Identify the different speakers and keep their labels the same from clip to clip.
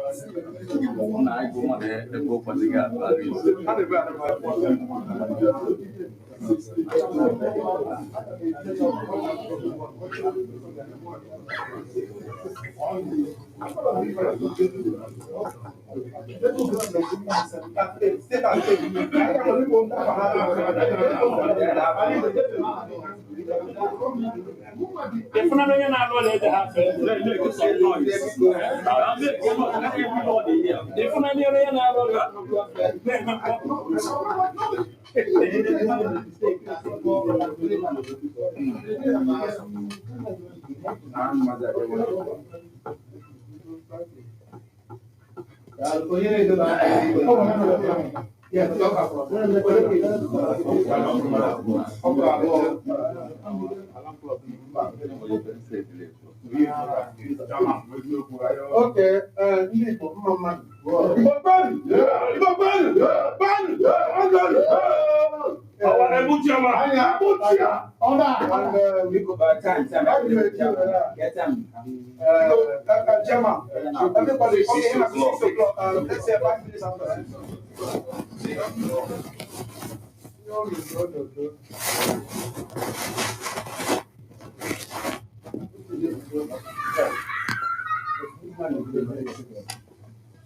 Speaker 1: Okay, Mama. Everybody, okay, 6 o'clock. Let's say 5 minutes after.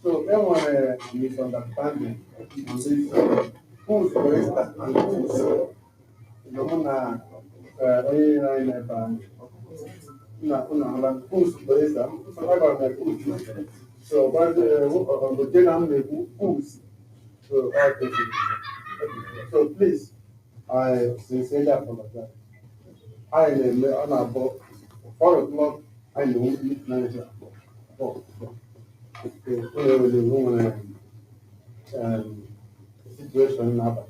Speaker 1: So, everyone misunderstanding on this who's barista and who's who's barista. So, but the general who's so please, I sincerely apologize. I am on about 4 o'clock. I know meet manager. Situation now,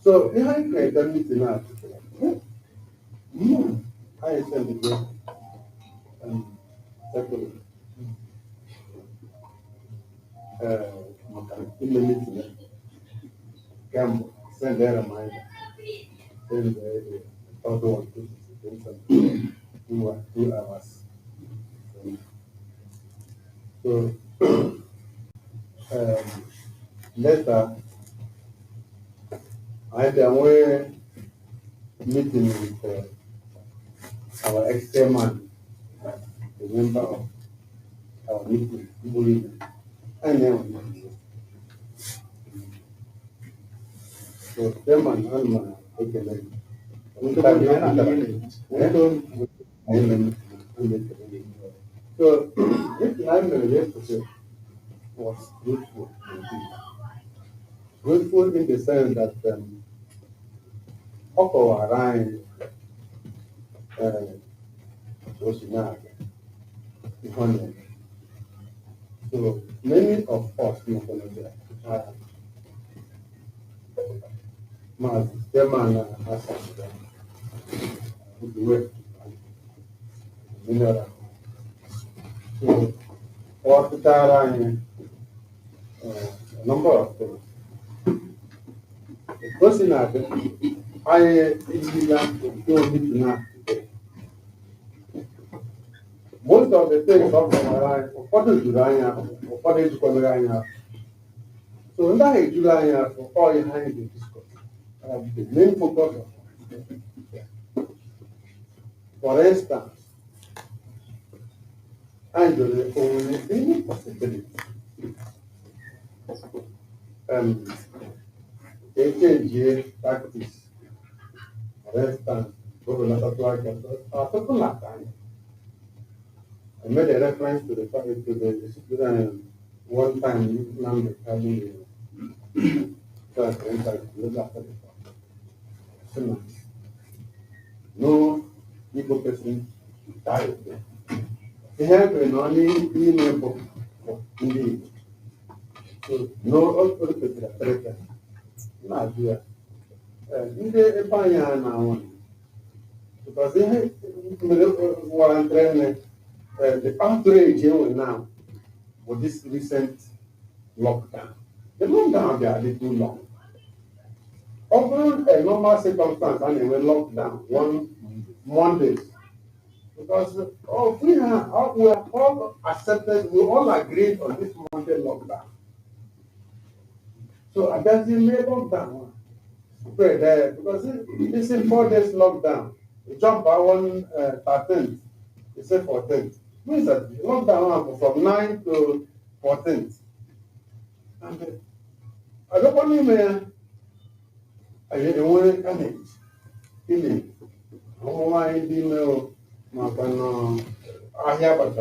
Speaker 1: so behind the meeting now, I send the second in the meeting, Gamble, send their reminder, send the other one to 2 hours. So later, I had a way meeting with our ex-chairman, the member of our meeting, and then so chairman and so this time yesterday was fruitful. Fruitful in the sense that Oko Arai was not. So many of us my chairman has work. So what the number of things. The person I don't need to know today. Most of the things of my life, what is July, what is July? So in that July, for all your hands in discuss. The main focus of, for instance, I don't only any possibility. They change practice. For instance, I made a reference to the fact to the one time number having no Igbo person died. They have an only email book indeed. So no other person not here. Now because they were training the outrage now with this recent lockdown. The lockdown they are a little long. Over a normal circumstance, and they were locked down one Monday. Because we are all accepted, we all agreed on this Monday lockdown. So I just made lockdown. Spread there because it's in 4 days lockdown. You jump by one 13th, you say 14th. Means that lockdown from 9 to 14th. And I don't want him. I didn't want to feeling. I didn't know my I have a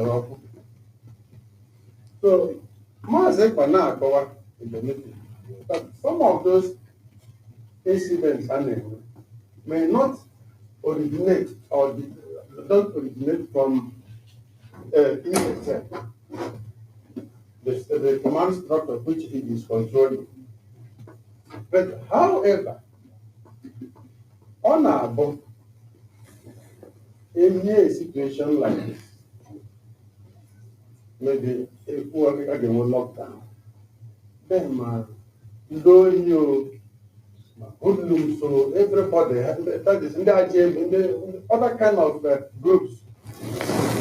Speaker 1: so, Mazek Banakawa in the meeting. But some of those incidents may not originate or don't originate from ESF, the command structure which it is controlling. But however, on our board, in a situation like this, maybe if we are again lockdown, then though you hoodlum, so everybody, that is in the other kind of groups,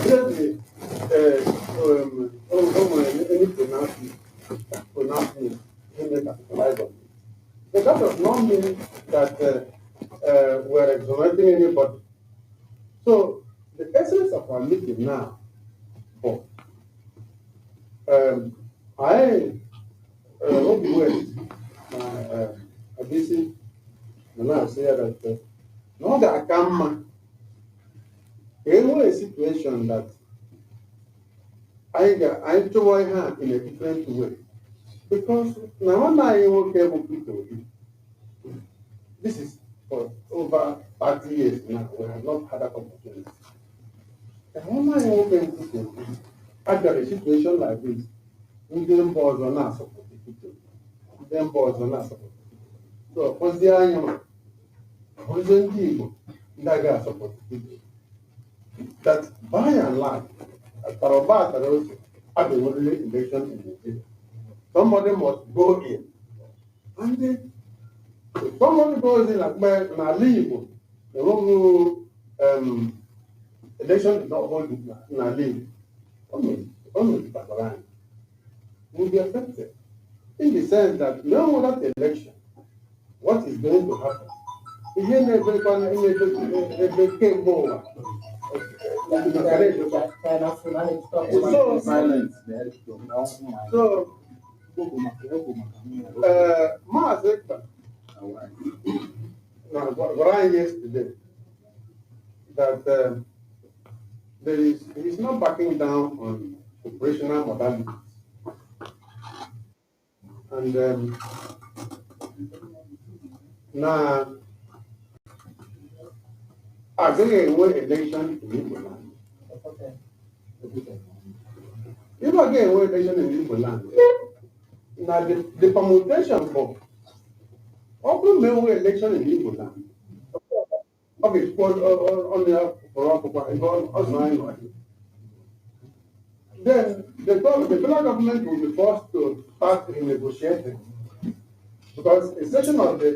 Speaker 1: really, any pronouncement, any capitalize on it. But that does not mean that we're exonerating anybody. So the essence of our meeting now, but I hope you went, a busy, and I say that no, that I come, a situation that I enjoy her in a different way. Because now I work with people. This is for over 30 years now. We have not had that opportunity. And when I work with people, after a situation like this, Indian boys are not supporting people. Indian boys are not supporting people. So, what's the argument? What's the people that are supporting people? That by and large, Tarobat are also at the only election in Nigeria. Somebody must go in. And then, if somebody goes in like na leave, the wrong election is not holding na leave. Only Babaran will be affected. In the sense that no that election, what is going to happen? Again, they came over. So, Maazekpa, what I yesterday, that he's not backing down on operational modalities. And now, I think a way election in Igbo land. If I get a way election in Igbo land, now the permutation for open way election in Igbo land. Okay, on the then the federal government will be forced to start renegotiating because a section of the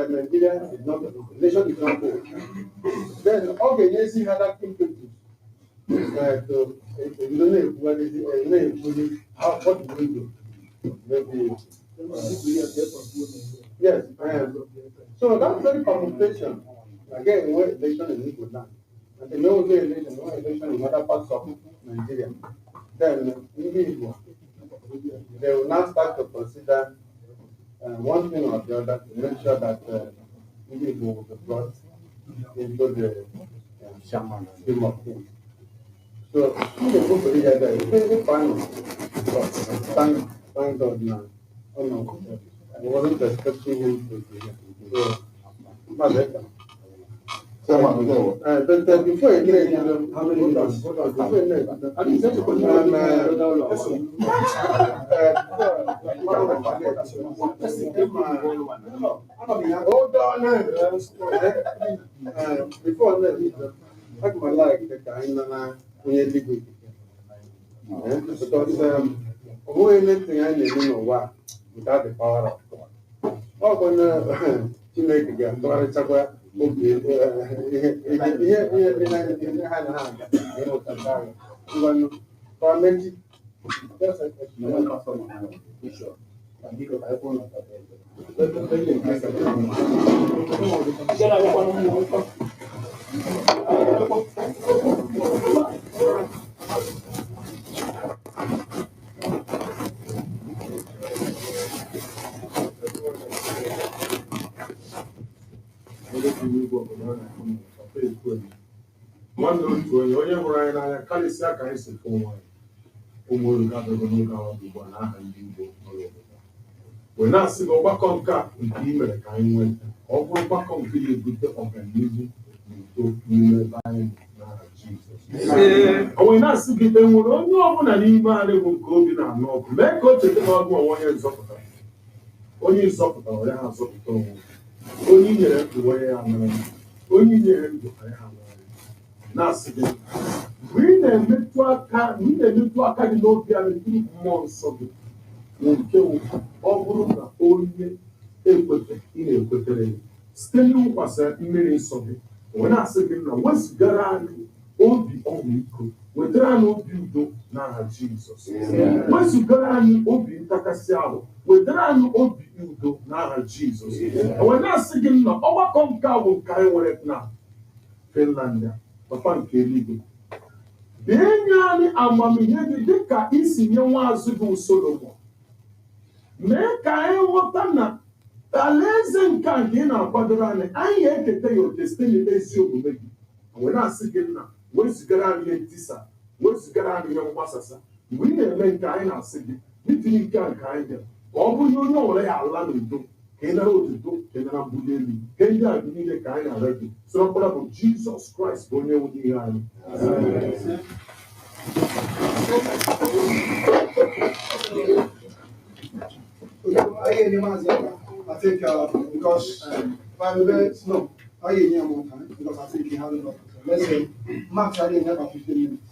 Speaker 1: Nigeria is not the nation is not full. Then organizing had that impetus to you don't know what is it, how what do we do? Maybe yes, so that's very communication. Again, where election in Igbo land. And the no election in other parts of Nigeria. Then Igbo, they will now start to consider one thing or the other to make sure that Igbo will be brought into the scheme of things. So, it's very fine. Thank God now. Oh no, I wasn't expecting him to be here. So, Mazeka. But before you get how many days? Before you get, I think that's a question. Hold on. Before that, like my life, the kind of because who anything I need to know without the power of God. What when you make again, Nwanne otu onye hụrụ anyị n'anya karịsịa ka anyị si fụ nwa ụmụ oluga dogo n'oge awa bụ ugbu a n'aha ndị Igbo nọrọ obodo wee na-asị gị ọgbakọ nke a nke ị mere ka anyị nwee ọ bụrụ ọgbakọ nke ga-ebute ọganihu na udo n'ime ebe anyị n'aha Jizọs. O wee na-asị gị enwere onye ọbụla n'ime anyị bụ nke obi na-anụ ọgụ mee ka o cheta na ọgụ onwe onye nzọpụtara onye nzọpụtara onye ha azọpụta onwe onye inyere ndụ onye ya mara onye inyere ndụ onye ha mara na-asị gị mgbe ị na-emetụ aka gị n'obi a metụrụ mmụọ nsọ gị na nke ọ bụrụ na onye ekwete ị na-ekwetere ya site n'ịwụkwasị mmiri nsọ gị wee na-asị gị na wezugara anyị obi ọmịiko wetara anyị obi udo n'aha Jizọs wezugara anyị obi ntakasị ahụ wetara anyị obi udo n'aha Jizọs wee na-asị gị na ọgbakọ nke a bụ nke anyị nwere na Finland papa nke eluigwe bịa nye anyị amamihe gị dịka isi nye nwaazụ gị Solomọn mee ka anyị ghọta na alaeze nke a nke ị na-akwadoro anyị ga-eketa ya oke site n'ezi omume gị wee na-asị gị nna wezugara anyị ihe ntisa wezugara anyị ihe mgbasasa mgbe ị na-eme nke anyị na-asị gị n'itinye nke a nke anyị bịara ka ọ bụrụ onye ọ were ya ala n'udo ka ị nara otuto ka ị nara mbuli elu ka ndị a niile ka anyị na-arịọ gị soro mkpụrụ bụ Jizọs Kraịst bụ onye nwe ihe anyị.
Speaker 2: I think because no, I need more time because I think he has enough. Let's say max I didn't have 15 minutes.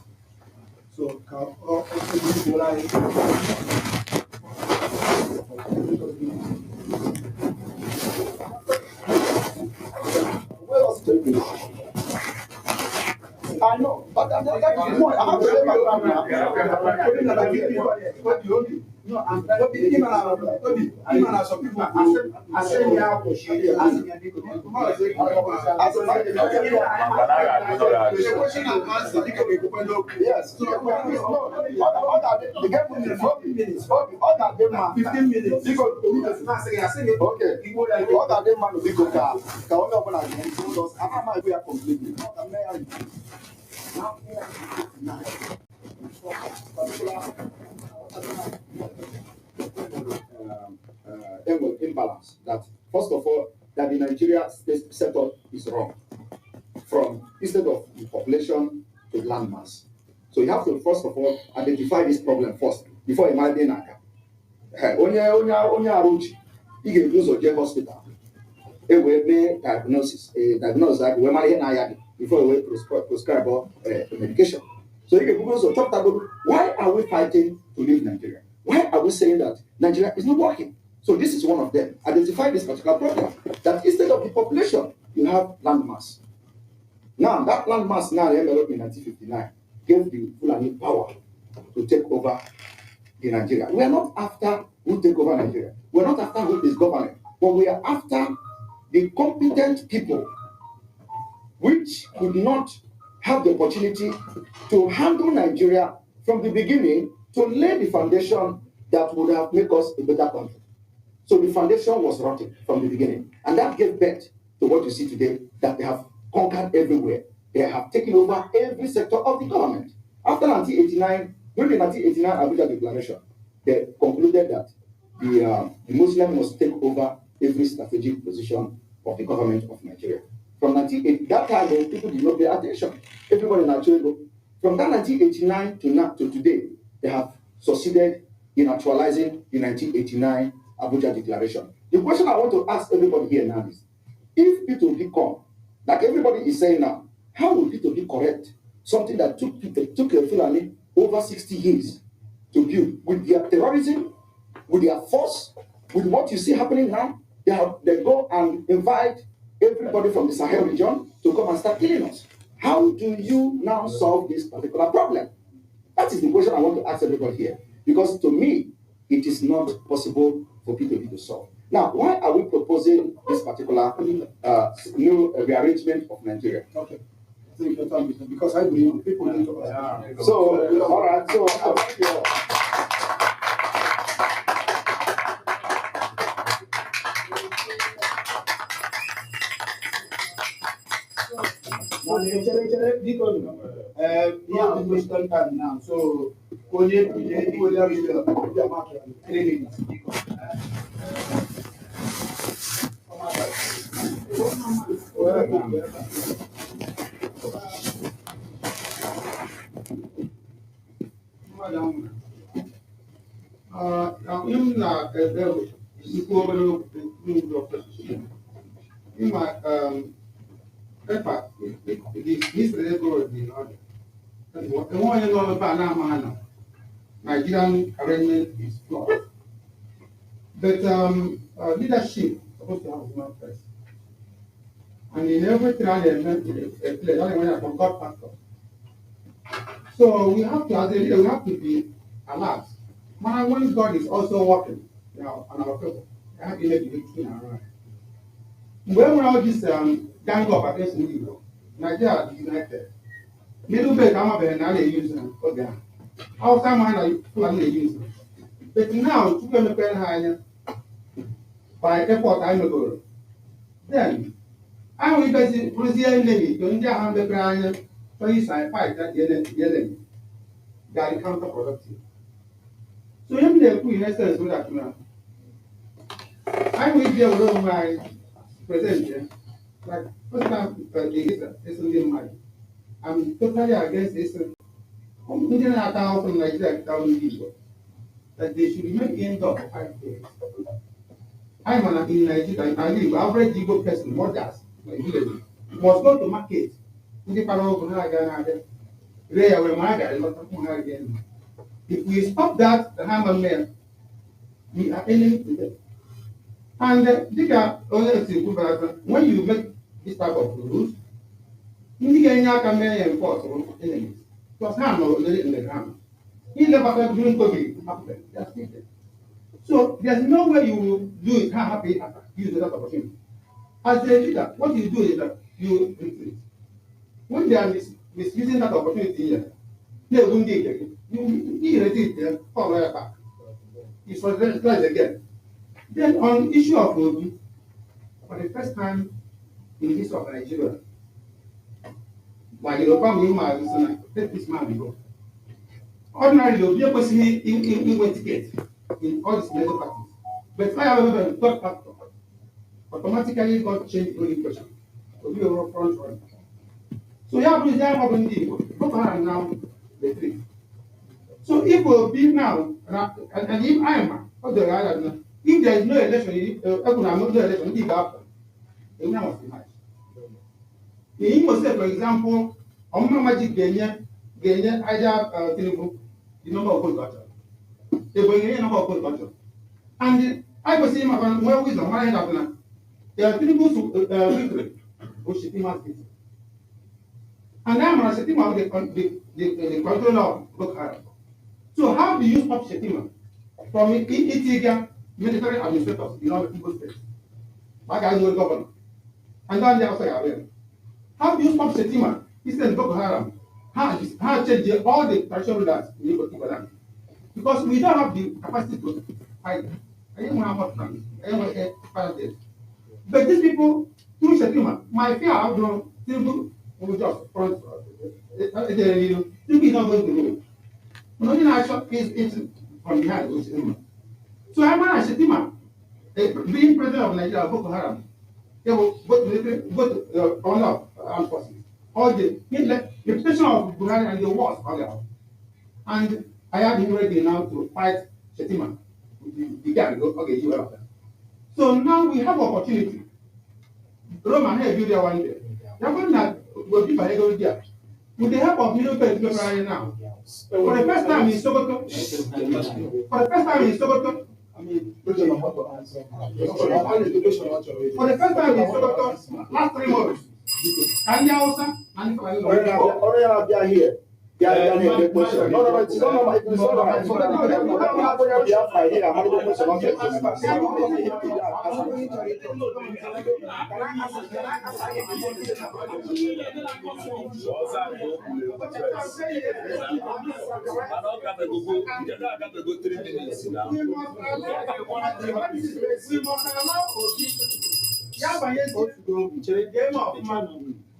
Speaker 2: So where was the I know, but that is the point. I have to say no, I'm some people. I say yeah, yes. So the game will 40 minutes. Other than man, 15 minutes. Okay. Other than man will be good. Can only open again because I don't know if we are completely. Imbalance that first of all that the Nigeria state setup is wrong from instead of the population to landmass. So you have to first of all identify this problem first before you might be naka. Onye aruchi, you can use a hospital. A way diagnosis that we might na before we prescribe medication. So you can also talk about why are we fighting to leave Nigeria? Why are we saying that Nigeria is not working? So this is one of them. Identify this particular problem. That instead of the population, you have landmass. Now, that landmass now developed in 1959 gave the Fulani power to take over the Nigeria. We are not after who take over Nigeria. We are not after who is governing. But we are after the competent people which could not have the opportunity to handle Nigeria from the beginning to lay the foundation that would have made us a better country. So the foundation was rotten from the beginning. And that gave birth to what you see today, that they have conquered everywhere. They have taken over every sector of the government. After 1989, during the 1989 Abuja Declaration, they concluded that the Muslim must take over every strategic position of the government of Nigeria. From 1980, that time, people did not pay attention. Everybody in Nigeria, from that 1989 to today, they have succeeded in actualizing the 1989 Abuja Declaration. The question I want to ask everybody here now is, if P2P come, like everybody is saying now, how will P2P correct something that took a Fulani over 60 years to build with their terrorism, with their force, with what you see happening now? They go and invite everybody from the Sahel region to come and start killing us. How do you now solve this particular problem? That is the question I want to ask everybody here. Because to me, it is not possible for P2P to solve. Now, why are we proposing this particular new rearrangement of Nigeria?
Speaker 1: Okay. Because I believe people need to understand.
Speaker 2: So, all right, so
Speaker 1: Western time now, so training. In my paper, this level of the order. And one you know about now, Nigerian arrangement is flawed. But leadership is supposed to have human first. And in every trial element, a place, only when I from God factor. So we have to, as a leader, we have to be alert. When God is also working, on our people, I have to make it between and around. When we all this gang up against Igbo, Nigeria is united. Middle bed, I'm a now they use them. Okay. Outside man, they use them. But now, to come to higher by airport, I know. Then, I will be Brazilian Navy, to India and the Brian, so you sign fight that yelling. That is counterproductive. So, you have to in essence with that now. I will be able to my president, like, first time, it's in my. I'm totally against this. Indian account from Nigeria that they should remain indoor for 5 days. I'm in Nigeria, I live, average Igbo person, mothers, my village, must go to market. If we stop that, the hammer men, we are enemy to them. And when you make this type of rules, you can enforce enemies. Because harm already in the ground. He never doing COVID. So there's no way you will do it happy use that opportunity. As a leader, what you do is that you retreat. When they are misusing that opportunity here, they won't get it. You retreat there, fall right back. It's for the twice again. Then on issue of Obi, for the first time in the history of Nigeria, while Yoruba Mima let this man go. Ordinarily, Obi Ekwesini in went ticket in all these major parties. But however, the third factor automatically got changed only question. Obi over front run. So you have to have Boko Haram now the three. So if Obi now and if I am if there is no election, no election, if after, it will not be nice. The Imo say, for example, Omma Magic Genya either Tinubu, the number of votes got. They bring in number of votes got. And I was saying, where wisdom, why not now? There are Tinubu's victory, which is Tima's victory. And I'm going to say, the control of Boko Haram. So, how do you stop Shetima from Itiga military administrators in all the Igbo states? My guys will govern. And then they also are aware. How do you stop Shetima? Instead of Boko Haram, how change all the traditional rulers in Igbo land? Because we don't have the capacity to fight. I don't know how much time. I don't want to fight this. But these people, through Shetima, my fear of them, Tinubu will just front. Tinubu is not going to rule. No, action is from behind, which is so I'm not Shetima, being president of Nigeria, Boko Haram. They will go to all armed forces. All the reputation of Buhari and the wars all out. And I have him ready now to fight Shetima. The guy go, okay, you are. So now we have opportunity. Roman here do there one day. They're going to go deep by go there. With the help of military right now. For the first time in Sokoto, mean, for the first time in Sokoto, last 3 months, Kanya Hausa, and
Speaker 2: they are here. They are here. Question. No, it's not normal. It's not normal. It's not normal. They are here. I'm going to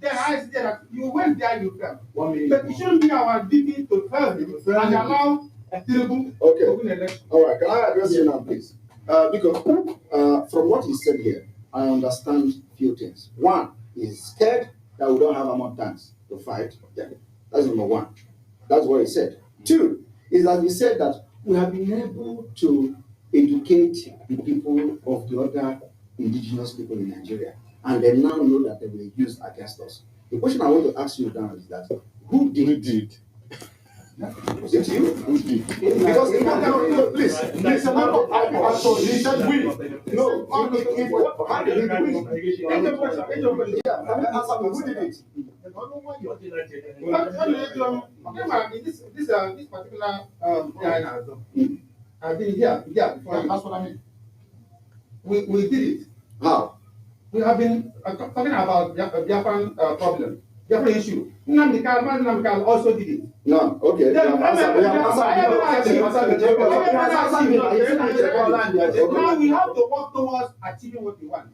Speaker 1: then I said that you went there, you fell. But it shouldn't be our duty to help you and allow a terrible
Speaker 2: okay. All right. Can I address you now, please? Because from what he said here, I understand a few things. One, he's scared that we don't have amount of tanks to fight them. That's number one. That's what he said. Two, is that he said that we have been able to educate the people of the other indigenous people in Nigeria, and they now know that they will be used against us. The question I want to ask you now is that who did it? Was it you? Who did? Because please, he said we. No, how did he do it? Yeah, can you answer me? Who did it?
Speaker 1: This particular I've been here before. That's what I mean. We did it.
Speaker 2: How?
Speaker 1: We have been talking about the Biafran problem, Biafran issue. Nnamdi Kanu also did it.
Speaker 2: No, okay.
Speaker 1: Now we have to work towards achieving what we want,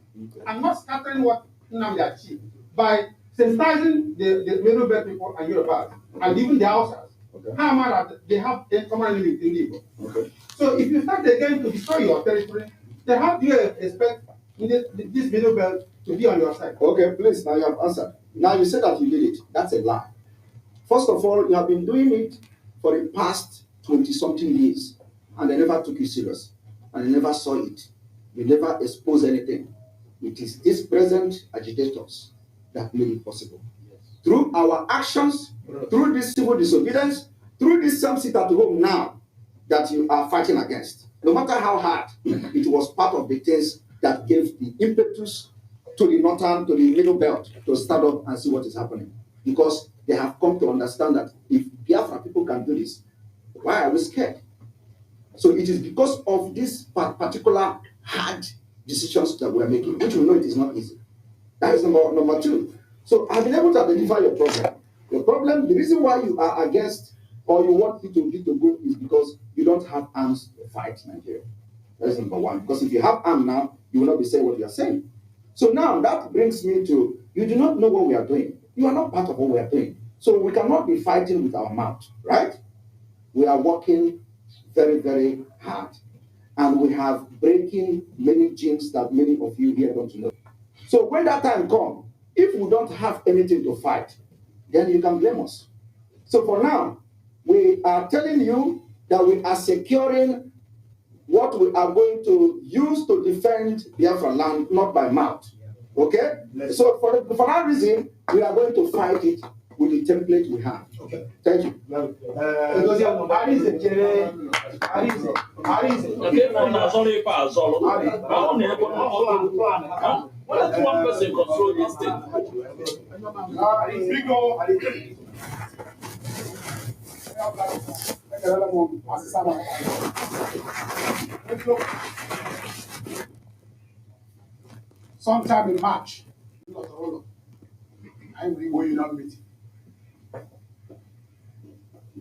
Speaker 1: and not scattering what Nnamdi achieved by sensitizing the middle belt people and Yorubas, and even the Hausas.
Speaker 2: Okay.
Speaker 1: How much they have a common living in Igbo.
Speaker 2: Okay.
Speaker 1: So if you start again to destroy your territory, then how do you expect this middle belt to be on your side?
Speaker 2: Okay, please, now you have answered. Now you said that you did it. That's a lie. First of all, you have been doing it for the past 20-something years, and they never took you serious, and they never saw it. You never exposed anything. It is these present agitators that made it possible. Yes. Through our actions, through this civil disobedience, through this some sit at home now that you are fighting against. No matter how hard, it was part of the things that gave the impetus to the northern, to the middle belt to stand up and see what is happening. Because they have come to understand that if Biafra people can do this, why are we scared? So it is because of these particular hard decisions that we are making, which we know it is not easy. That is number two. So I've been able to identify your problem. Your problem, the reason why you are against or you want people to go is because you don't have arms to fight Nigeria. That is number one. Because if you have arms now, you will not be saying what you are saying. So now that brings me to, you do not know what we are doing. You are not part of what we are doing. So we cannot be fighting with our mouth, right? We are working very, very hard. And we have breaking many genes that many of you here don't know. So when that time comes, if we don't have anything to fight, then you can blame us. So for now, we are telling you that we are securing what we are going to use to defend Biafra land, not by mouth. Okay? So for that reason, we are going to fight it with the template we have. Okay. Thank you.
Speaker 3: What if one person control this thing?
Speaker 1: Sometime in March, I'm going on meeting.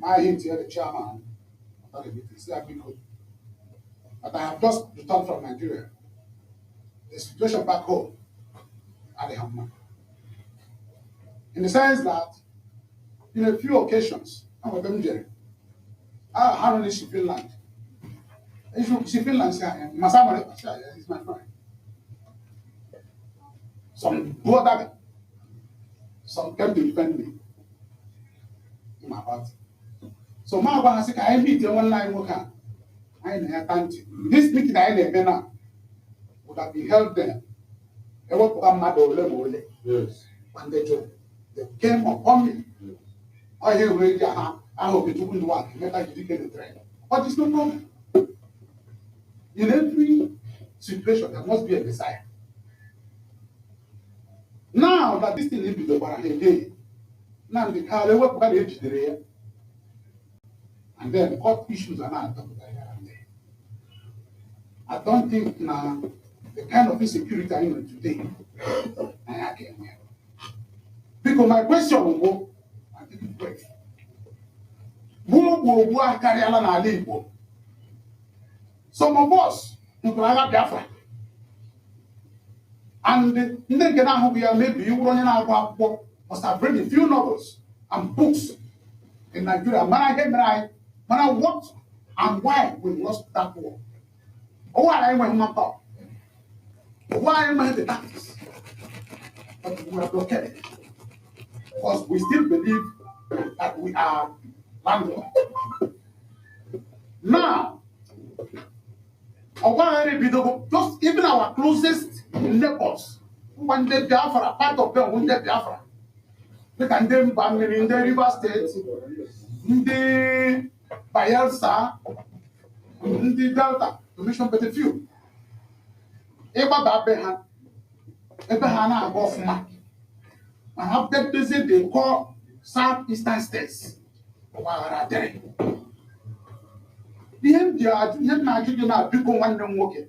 Speaker 1: I hit here the chairman of the meeting, say but I have just returned from Nigeria. The situation back home, I have none. In the sense that, in a few occasions, I'm a Benjamin. I handle Finland. If you see Finland, Masama is my friend. Some brother, some came to defend me in my party. So my brother said, I meet you one line worker. I can't. This meeting I had now would have been held there. They were to yes. And they came upon me. I hear really, I hope it wouldn't work. Later you get the train. But it's no problem.
Speaker 4: in every situation, there must be a Messiah. Now that this thing is the again, now the car work by the and then court issues are not talked about here and there. I don't think now the kind of insecurity I am today, I can hear. Because my question will go, I didn't wait. Some of us, Biafra, and maybe you running out must have read a few novels and books in Nigeria. Man, what and why we lost that war. Why am I not talk? Why am I the tactics? But we are blockaded because we still believe that we are landlord. Now, just even our closest neighbors, when they Biafra, part of them, when they Biafra, they can then in the River State, in the Bayelsa, in the Delta, to mention but a few. Ebahana Gofma. I have that visit they call Southeastern States. The MDR, yet Nigeria, people want them working.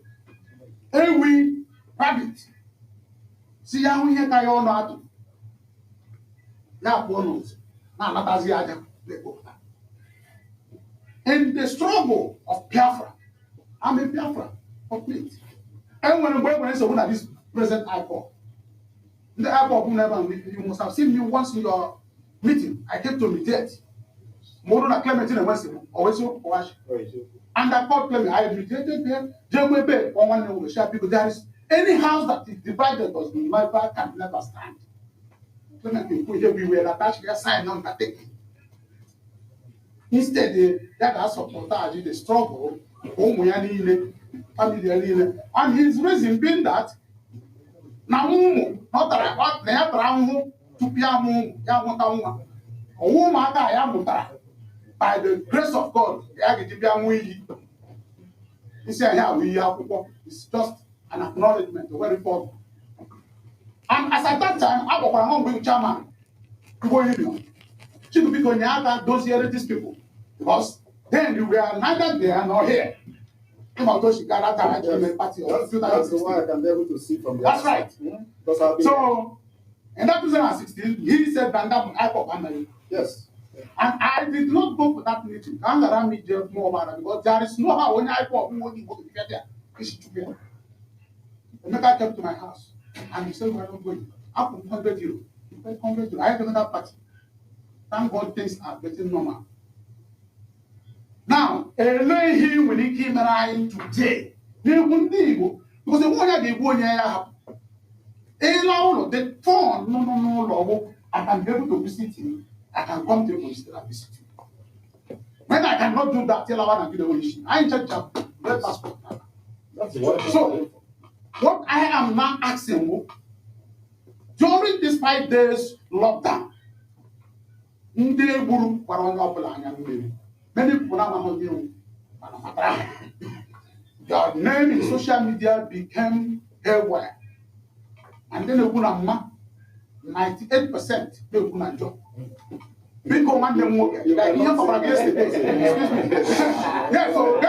Speaker 4: We rabbit. See how we had I not. Now, bonus. Now, not as the in the struggle of Biafra, I'm a Biafra complete. And when I say at this present airport, the airport will never meet you. Must have seen me once in your meeting. I came to mediate. More than a Clement in a West, always so wash. And I called Clement, I mediated there. JWB, on one of the share people. There is any house that is divided us, never can never stand. Clement, we were attached their sign on that thing. Instead, that has supported the struggle, family, and his reason being that now, not that I want the other to Piamu, Yamutauma, a woman I am by the grace of God, the Agitibiamu. He said, yeah, we have it's just an acknowledgement, a very important. And as at that time, I was a home chairman to go in. She could be going out those these people. Because then you were neither there nor here. That's the
Speaker 2: one I can be able to see from the
Speaker 4: That's right. So, in that 2016, he said that I
Speaker 2: yes.
Speaker 4: And I did not go for that meeting. I'm going to meet more about it because there is no how when I go to get there. The guy came to my house and he said, we're not going. Up to 100 euros. 100 euros. I have another party. Thank God things are getting normal. Now, he will keep an today. They won't be because the one that they go the phone, no, I can be able to visit him. I can come to him and visit you. When I cannot do that, tell I want to do the issue. I ain't check red passport. So, what I am now asking during this 5 days lockdown, many people now know you. Your name in social media became haywire. And then they put a man 98% they put a job. We command them work. Like here for yesterday. Excuse me. Yeah, so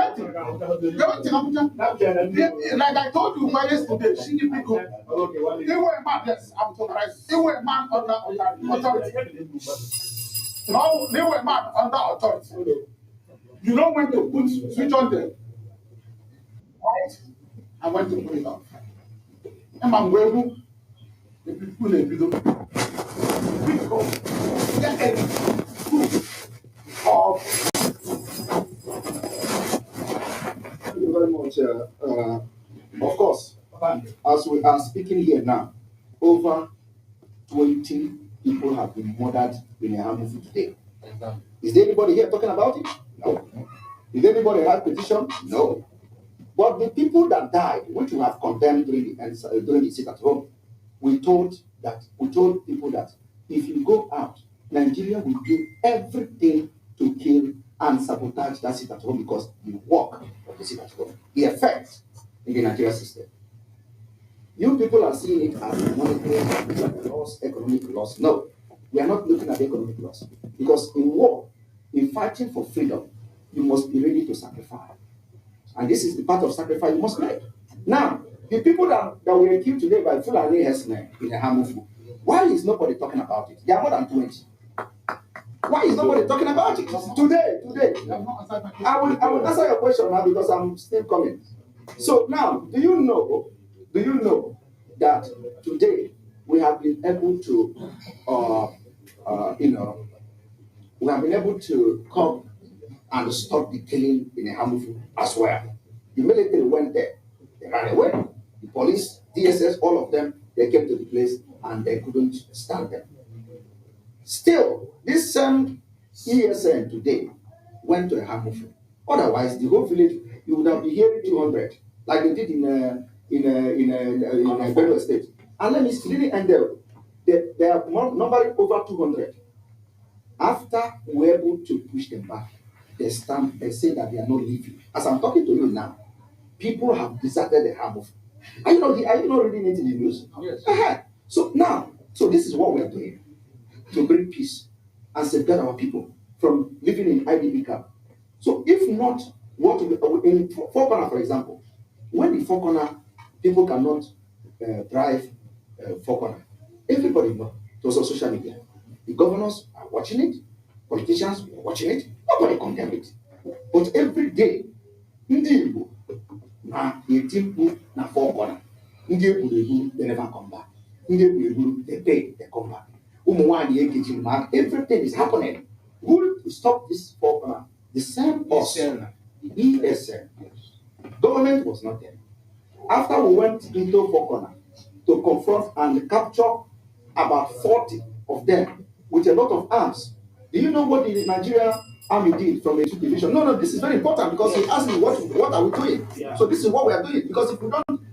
Speaker 4: like I told you yesterday, she people they were a man, yes, I'm talking right. They were a man under authority. No, they were a man under authority. You know when to put switch on them. Right? I went to put it on. And I'm waiting. The people in the video. Get a proof of.
Speaker 2: Thank you very much. Of course, as we are speaking here now, over 20 people have been murdered in a harmful today. Is there anybody here talking about it? No. Is there anybody write petition? No. But the people that died, which we have condemned during the sit at home, we told people that if you go out, Nigeria will do everything to kill and sabotage that sit at home because the work of the sit at home. the effect in the Nigerian system. You people are seeing it as monetary loss, economic loss. No, we are not looking at economic loss. Because in war, in fighting for freedom, you must be ready to sacrifice. And this is the part of sacrifice you must make. Now, the people that were killed today by Fulani herdsmen in the Hamufu, why is nobody talking about it? There are more than 20. Why is nobody talking about it? Today. I will answer your question now because I'm still coming. So now, do you know that today we have been able to, we have been able to come and stop the killing in the Hamufu as well. The military went there, they ran away. The police, DSS, all of them, they came to the place and they couldn't stand them. Still, this same ESN today went to a Hamufu. Otherwise, the whole village, you would have been hearing 200, like they did in Benue State. And let me really end there. They are numbering over 200. After we were able to push them back, they say that they are not leaving. As I'm talking to you now, people have deserted the Hamufu. Are you not reading it in the news?
Speaker 3: Yes.
Speaker 2: So now, this is what we are doing to bring peace and safeguard our people from living in IDP camp. So if not, what in Four Corner, for example, when the Four Corner people cannot drive Four Corner, everybody knows. It was on social media. The governors are watching it, politicians are watching it, nobody condemn it. But every day, ndị Igbo na-eti mkpu na Four Corner. Ndị egwuregwu, they never come back. Ndị egwuregwu, they pay, they come back. Everything is happening. Who will stop this Four Corner? The same us. ESN. Government was not there. After we went into Four Corner to confront and capture about 40 of them with a lot of arms. Do you know what the Nigerian army did from a division? No, this is very important because you asked me what are we doing? Yeah. So this is what we are doing. Because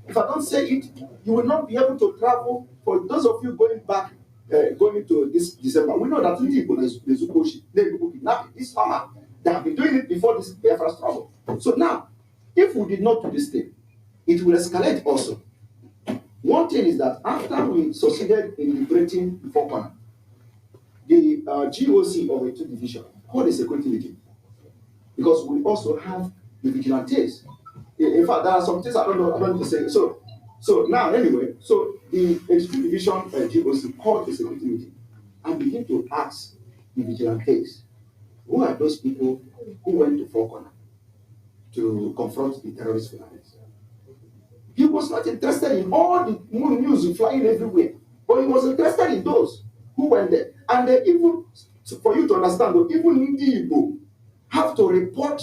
Speaker 2: if I don't say it, you will not be able to travel. For those of you going back, going to this December, we know that people kidnapping this summer. They have been doing it before this Biafra struggle. So now, if we did not do this thing, it will escalate also. One thing is that after we succeeded in liberating the Four Corner, the GOC of the 2 division called a security meeting because we also have the vigilantes. In fact, there are some things I don't need to say. So now, anyway, the executive division GOC called a security meeting and began to ask the vigilantes, who are those people who went to Four Corner to confront the terrorist Fulanis? He was not interested in all the news flying everywhere, but he was interested in those who went there. And even, for you to understand, even Ndi Igbo have to report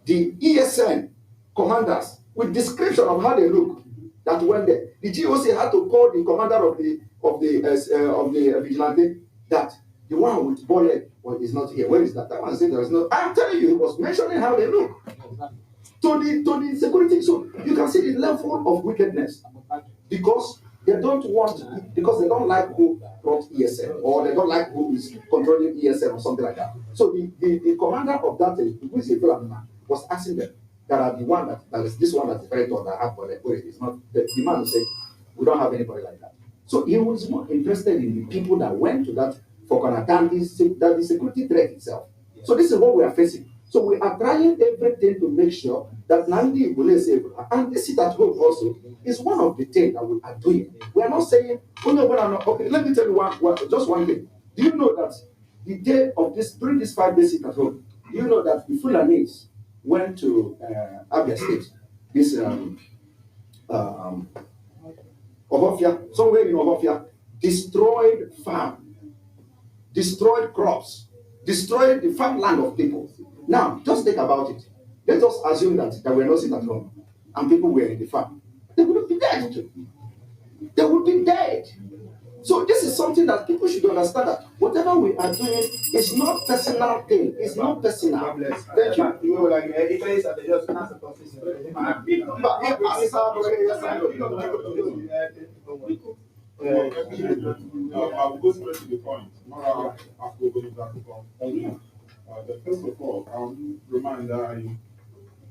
Speaker 2: the ESN commanders with description of how they look that went there. The GOC had to call the commander of the vigilante that the one with ball leg is not here. Where is that? That one said there is no. I'm telling you, he was mentioning how they look. To the security, so you can see the level of wickedness because they don't like who brought ESN or they don't like who is controlling ESN or something like that. So the commander of that who is a Fulani man was asking them that are the one that is this one that is very tall that have where it is not the man said we don't have anybody like that. So he was more interested in the people that went to that for than the security threat itself. So this is what we are facing. So we are trying everything to make sure that Nandi will say, and this is at home also, is one of the things that we are doing. We are not saying, okay, let me tell you just one thing. Do you know that the day of this, during this 5 days at home, do you know that the Fulanis went to Abia State, this Ohofia, somewhere in Ohofia, destroyed farm, destroyed crops, destroyed the farmland of people. Now, just think about it. Let us assume that we were not sitting at home and people were in the farm. They would be dead too. They would be dead. So this is something that people should understand that whatever we are doing is not personal thing. It's not personal. Thank you.
Speaker 5: I'll go straight to the point. First of all, I'll remind that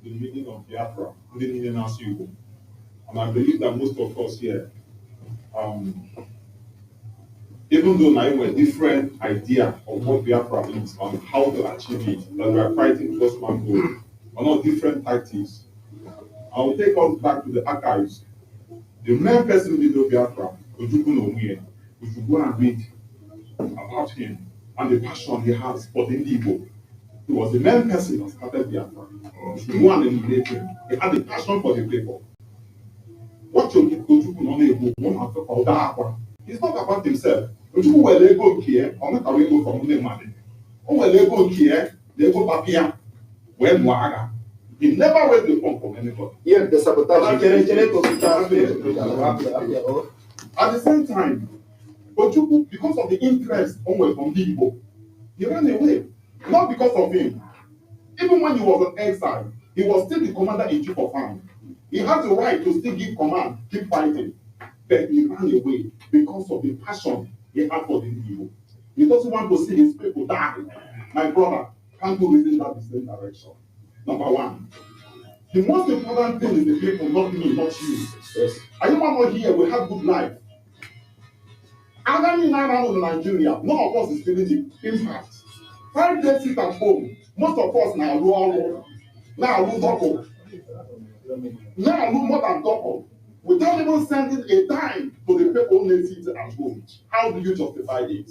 Speaker 5: the meaning of Biafra, the meaning as you. And I believe that most of us here, even though now we have a different idea of what Biafra is and how to achieve it, that we are fighting towards one goal, and all different tactics. I will take us back to the archives. The main person in the Biafra, Ojukwu Nomie, we should go and read about him and the passion he has for the Igbo. He was the main person that started Biafra. We should go and emulate him. He had a passion for the people. What Ojukwu Nomie won't have to call that. It's not about himself. Ojukwu will let go here, or not away go from the money. Who will let go here, they go back here, where Muaga. He never went the phone from anybody.
Speaker 2: Yeah, the sabotage.
Speaker 5: At the same time, Ojukwu, because of the interest onward from the Igbo, he ran away. Not because of him. Even when he was on exile, he was still the commander-in-chief of army. He had the right to still give command, keep fighting. But he ran away because of the passion he had for the Igbo. He doesn't want to see his people die. My brother, can't do reason that the same direction. Number one. The most important thing is the people, not me, not you. Yes. Are you not here? We have good life. Around in Nigeria, none of us is feeling the impact. 5 days sit at home. Most of us now do double. Now do more than double. Without even sending a dime to the people who need it at home. How do you justify it?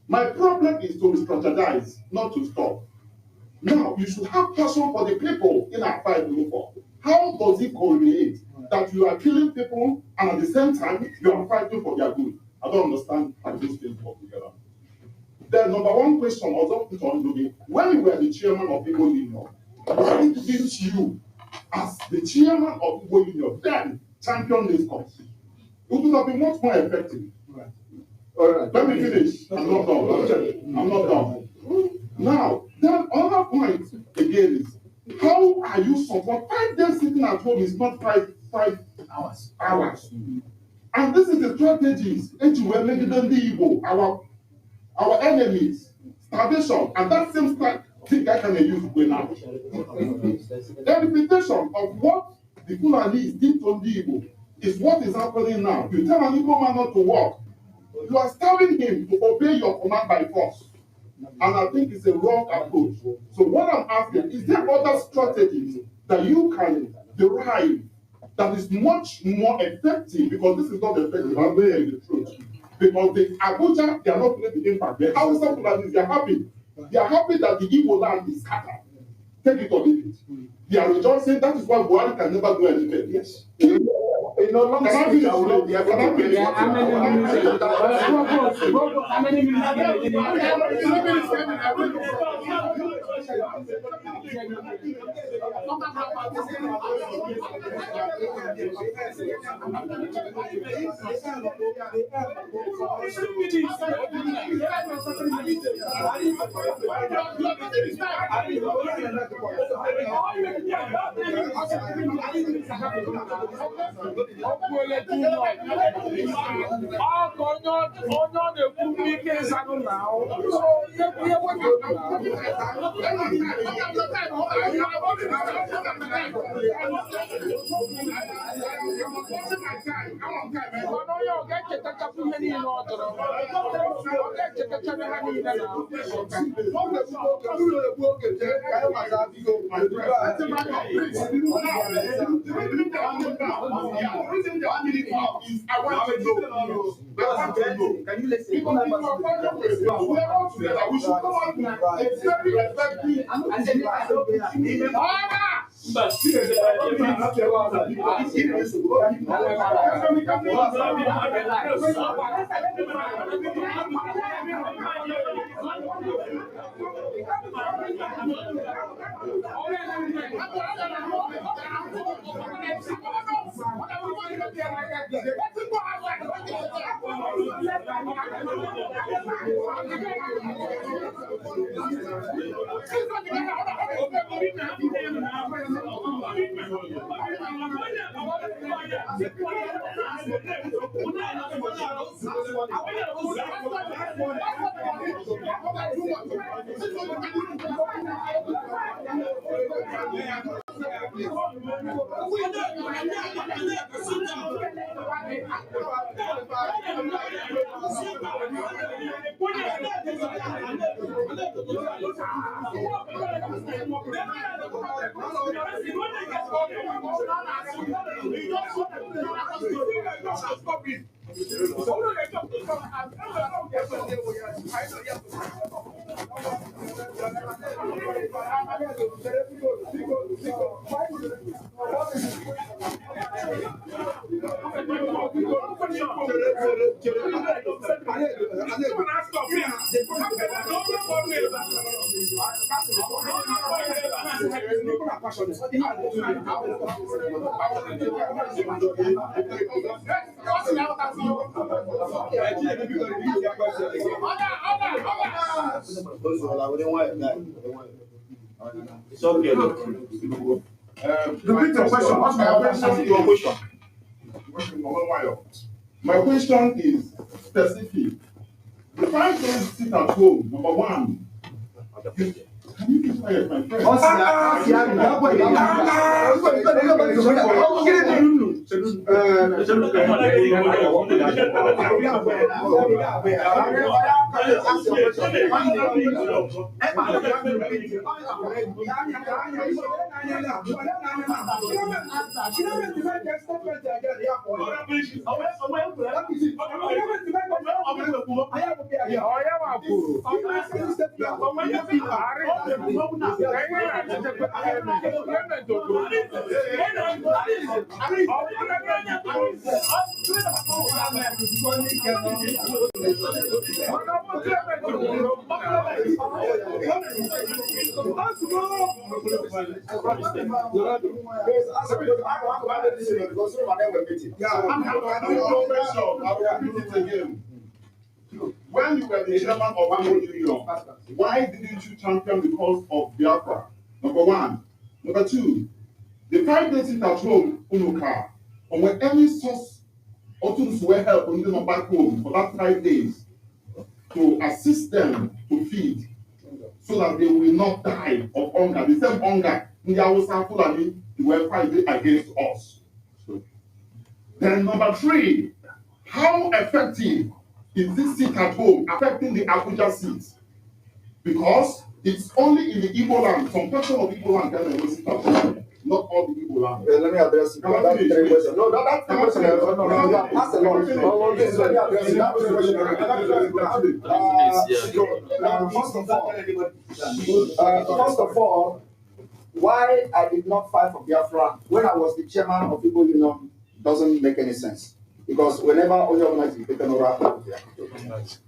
Speaker 5: My problem is to strategize, not to stop. Now, you should have passion for the people in our fight for. How does it correlate that you are killing people and at the same time you are fighting for their good? I don't understand how those things work together. The number one question also put on to me, when you were the chairman of Igbo Union, why didn't you, as the chairman of Igbo Union, then champion this cause? It would have been much more effective. Right. All right, let me finish. I'm not done. I'm not done. Now, then other point again is, how are you support 5 days sitting at home is not five hours. And this is the strategies we're making them the Igbo, our enemies, starvation, and that same thing I can use now. The reputation of what the Fulani did to the Igbo is what is happening now. You tell an Igbo man not to walk, you are starving him to obey your command by force. And I think it's a wrong approach. So what I'm asking, is there other strategies that you can derive that is much more effective? Because this is not effective, I'm saying the truth. Because the Abuja, they are not playing the impact. The Hausa Fulanis, they are happy. They are happy that the Igbo land is scattered. Take it or leave it. They are rejoicing. That is why Buhari can never do anything. Yes. You know, long time I will not be able to finish. How many
Speaker 2: Can you listen?
Speaker 5: We should come out with a very effective
Speaker 6: It's okay.
Speaker 5: Repeat your question. What's my question? My question is specific. The 5 days sit at home, number one. Can you be quiet, my friend? When you were the chairman of Igbo Union, why didn't you champion the cause of Biafra? Number one. Number two, the 5 days sit at home, Unuka, or when any source or tools were help on them back home for that 5 days to assist them to feed so that they will not die of hunger. The same hunger in the Hausa Fulani were fighting against us. Then number three, how effective is this sit at home affecting the Abuja seats? Because it's only in the Igbo land, some portion of Igbo land can go sit at home, not all the Igbo land.
Speaker 2: Let me address it. That's the question. No, that's the question. No, that's a lot. Let me address it. First of all, why I did not fight for Biafra when I was the chairman of Igbo Union doesn't make any sense. Because whenever all your organization is taken over,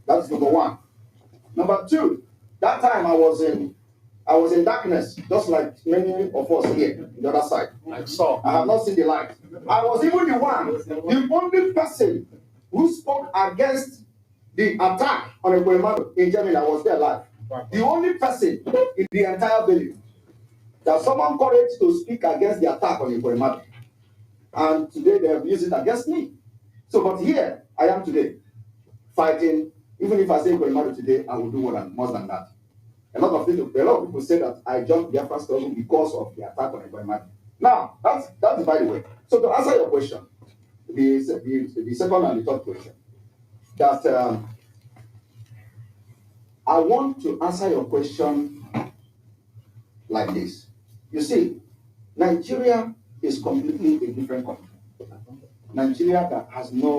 Speaker 2: that's number one. Number two, that time I was in darkness, just like many of us here on the other side. I have not seen the light. I was even the only person who spoke against the attack on a Ekwemadu in Germany. I was there live. The only person in the entire village that summoned courage to speak against the attack on a Ekwemadu. And today they have used it against me. So, but here I am today, fighting. Even if I say Ekwemadu today, I will do more than that. A lot of people say that I jumped the Biafra struggle because of the attack on Ekwemadu. Now, that's by the way. So to answer your question, the second and the third question, that I want to answer your question like this. You see, Nigeria is completely a different country. Nigeria that has no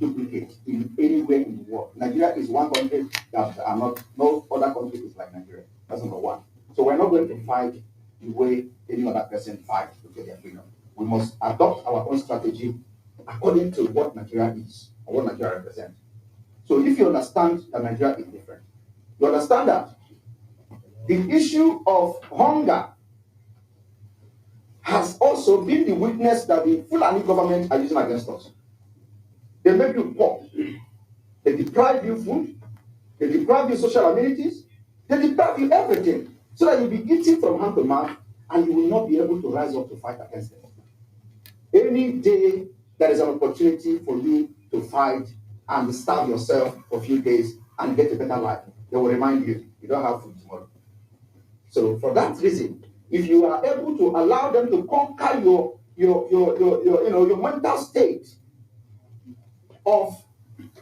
Speaker 2: duplicate in anywhere in the world. Nigeria is one country that no other country is like Nigeria. That's number one. So we're not going to fight the way any other person fights to get their freedom. We must adopt our own strategy according to what Nigeria is or what Nigeria represents. So if you understand that Nigeria is different, you understand that the issue of hunger has also been the witness that the Fulani government are using against us. They make you poor. They deprive you food. They deprive you social amenities. They deprive you everything so that you'll be eating from hand to mouth and you will not be able to rise up to fight against them. Any day there is an opportunity for you to fight and starve yourself for a few days and get a better life, they will remind you, you don't have food tomorrow. So for that reason, if you are able to allow them to conquer your your mental state of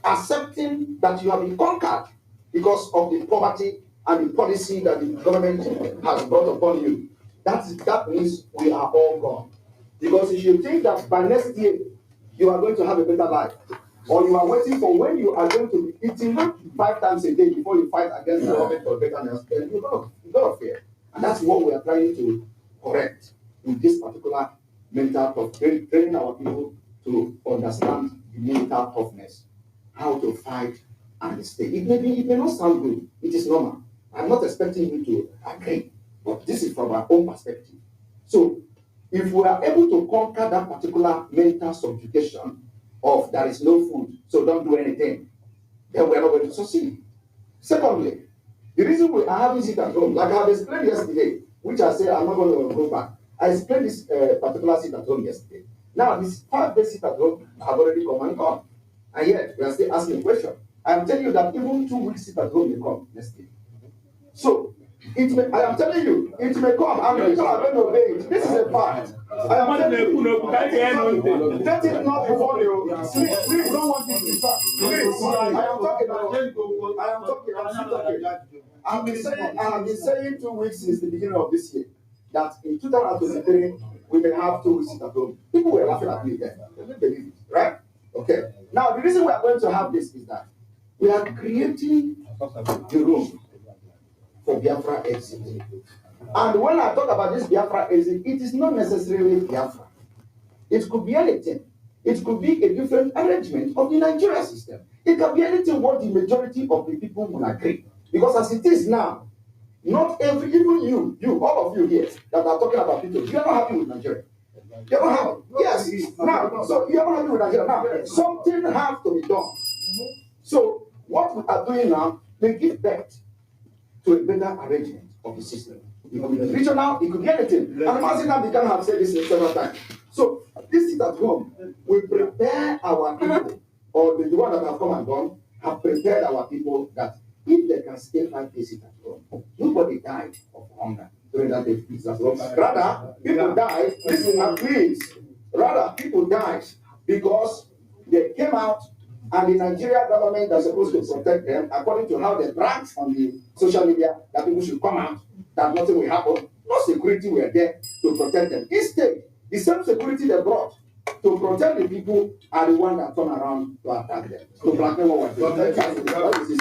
Speaker 2: accepting that you have been conquered because of the poverty and the policy that the government has brought upon you. That means we are all gone. Because if you think that by next year you are going to have a better life, or you are waiting for when you are going to be eating 5 times a day before you fight against the government for betterness, then you're gonna fail. And that's what we are trying to correct in this particular mental tough, training our people to understand the mental toughness, how to fight and stay. It may not sound good. It is normal. I'm not expecting you to agree, but this is from our own perspective. So, if we are able to conquer that particular mental subjugation of there is no food, so don't do anything, then we are not going to succeed. Secondly, the reason we are having sit at home, like I have explained yesterday, which I say I'm not going to go back. I explained this particular sit at home yesterday. Now, this 5-day sit at home have already come and gone. And yet, we are still asking a question. I am telling you that even 2 weeks sit at home may come next year. So, I am telling you, it may come and people are going to obey it. This is a fact. I am telling you, let it not be funny. Please don't want this to be fact. Please, I have been saying 2 weeks since the beginning of this year that in 2023 we may have 2 weeks sit at home. People were laughing at me then. They didn't believe it, right? Okay. Now, the reason we are going to have this is that we are creating the room for Biafra exit. And when I talk about this Biafra exit, it is not necessarily Biafra. It could be anything. It could be a different arrangement of the Nigeria system. It can be anything what the majority of the people will agree. Because as it is now, not even you, all of you here that are talking about people, you are not happy with Nigeria. You are not happy. Yes. Now, so you are not happy with Nigeria. Now, something has to be done. So what we are doing now, they give birth to a better arrangement of the system. It could be regional, it could be anything. And Mazi Nnamdi have said this several times. So this is at home. We prepare our people, or the one that have come and gone, have prepared our people that if they can stay 5 days at home, nobody died of hunger during that day. Rather, people died, listen and please, rather people died because they came out and the Nigeria government is supposed to protect them, according to how they brag on the social media, that people should come out, that nothing will happen. No security were there to protect them. Instead, the same security they brought to protect the people are the ones that turn around to attack them. To blackmail what we're doing. What is this?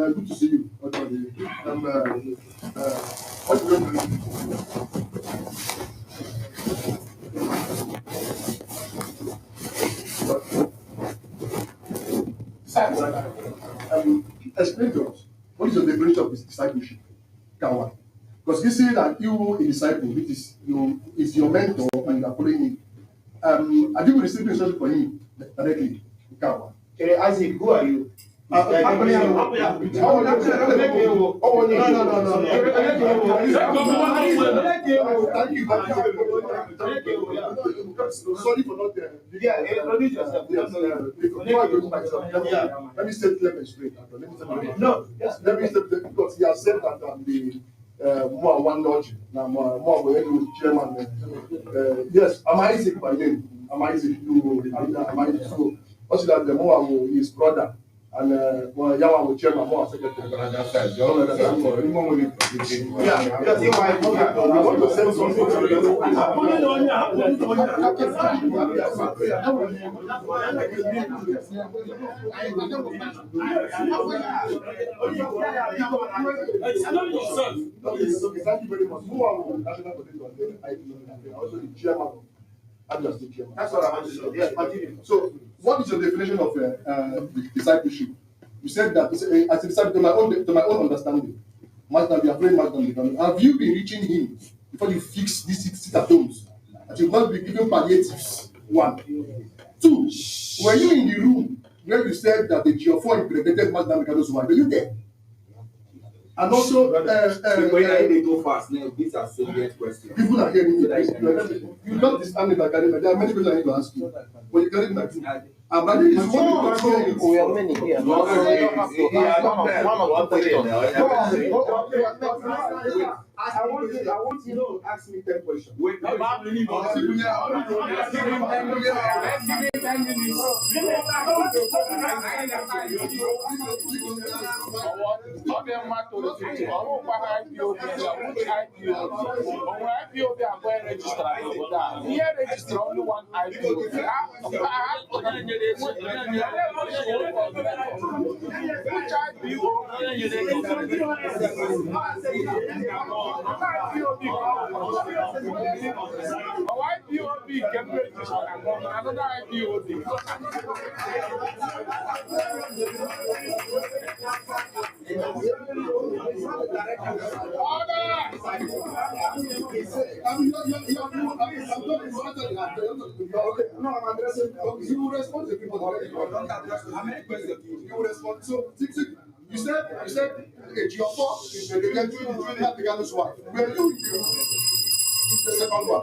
Speaker 5: Good to see you. Explain to us, what is your definition of discipleship? Kawa. Because you see that you a disciple, which is your mentor and you are following him. I think we received instruction for him directly. Kawa.
Speaker 6: Isaac, who are you?
Speaker 5: No. Sorry for not there.
Speaker 6: Yeah, introduce yourself.
Speaker 5: Let me say it straight.
Speaker 6: No, yes.
Speaker 5: Let me say because he has said that I'm the more one lodge. Now more with chairman. Yes, I'm Isaac by name. I'm Isaac. I'm Isaac. So also that the more his brother. And well, Yawa will chairman more secretary on that side. The other side, anyone will
Speaker 6: Yeah, because if I want to send something to
Speaker 3: Explain yourself.
Speaker 5: Thank you very much. Who are national coordinator? I also the chairman of Abia State chairman.
Speaker 6: That's what I want to say. Yes, continue.
Speaker 5: So, what is your definition of discipleship? You said that as a disciple, to my own understanding, Master, we are praying, Master, have you been reaching him before you fix these sit at homes? That you not be given palliatives. 1. 2. Were you in the room where you said that the Geofor implemented Master Mikano's wife? Were you there? And also,
Speaker 6: when they go fast, now these are serious questions.
Speaker 5: people are hearing you. You don't understand it, academic. There are many questions I need to ask you. But you carry that. I'm ready to
Speaker 7: We are many here.
Speaker 6: One of the questions.
Speaker 2: I want you to ask me 10 questions.
Speaker 6: Wait, no,
Speaker 4: only one IPOB can register another IPOB.
Speaker 5: No, I'm addressing. You will respond to people. You will respond. So, you said, okay, Geofor is the Gano's wife. Were you in the room? The second one.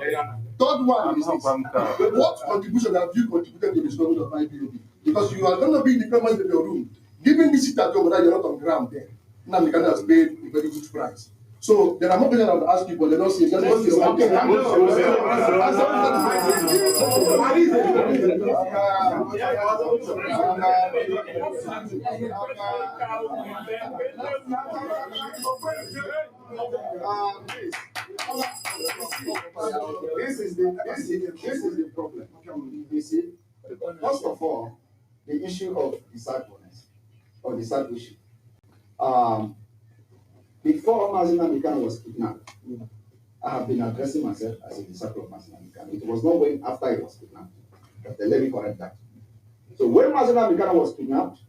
Speaker 5: Third one is this. What contribution have you contributed to the discovery of IPOB? Because you are going to be in the government of your room. Given this sit at home, that you're not on ground there. Now, the Ghana has paid a very good price. So there are more questions I would ask you, but they don't see.
Speaker 2: This is the problem. You see, first of all, the issue of disciples or discipleship. Before Mazina Mikan was kidnapped, I have been addressing myself as a disciple of Mazina Mikan. It was not when after he was kidnapped. But let me correct that. So when Mazina Mikan was kidnapped,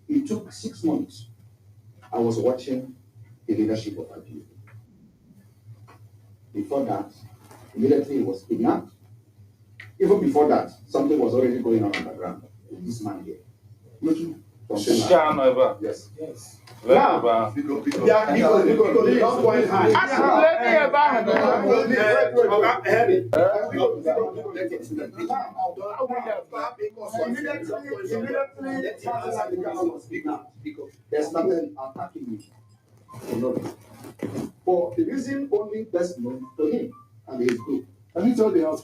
Speaker 2: it took 6 months. I was watching the leadership of IPU. Before that, immediately he was kidnapped. Even before that, something was already going on the ground with this man here. Yes. Now, there's nothing attacking me. For the reason only best known to him and his group.
Speaker 5: And you tell the house.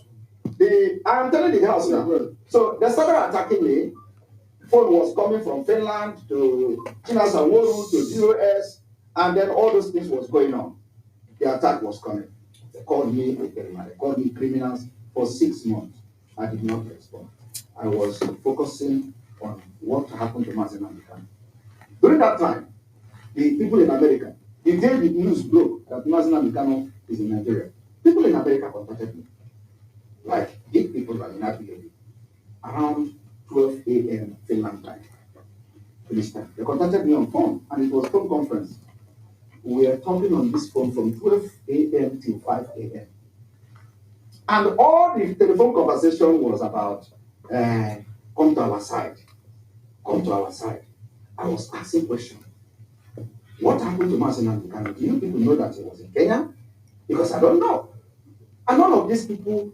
Speaker 2: I'm telling the house now. So they started attacking me. Phone was coming from Finland to Chinasaworu to DOS, and then all those things was going on. The attack was coming. They called me a criminal. They called me criminals for 6 months. I did not respond. I was focusing on what happened to Mazina Mikan. During that time, the people in America, the day the news broke that Mazina Mikano is in Nigeria, people in America contacted me. Like big people like in around 12 a.m. Finland time. Finish time. They contacted me on phone, and it was phone conference. We were talking on this phone from 12 a.m. till 5 a.m. And all the telephone conversation was about, come to our side. Come to our side. I was asking questions. What happened to Mazina Mikan? Do you people know that he was in Kenya? Because I don't know. And none of these people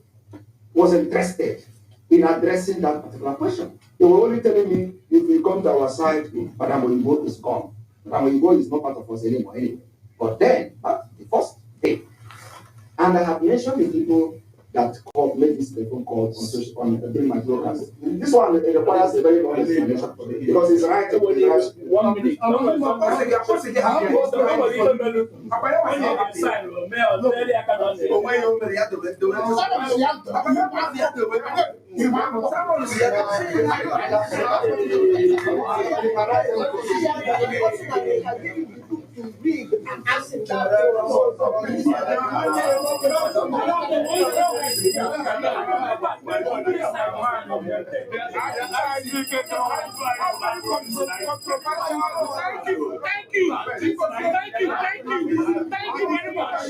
Speaker 2: was interested in addressing that particular question. They were only telling me, if you come to our side, Madam Oyibo is gone. Madam Oyibo is not part of us anymore. But then, that's the first day. And I have mentioned the people that made this telephone call during my broadcast. This one requires very long explanation because it's right.
Speaker 3: 1 minute. Thank you very much.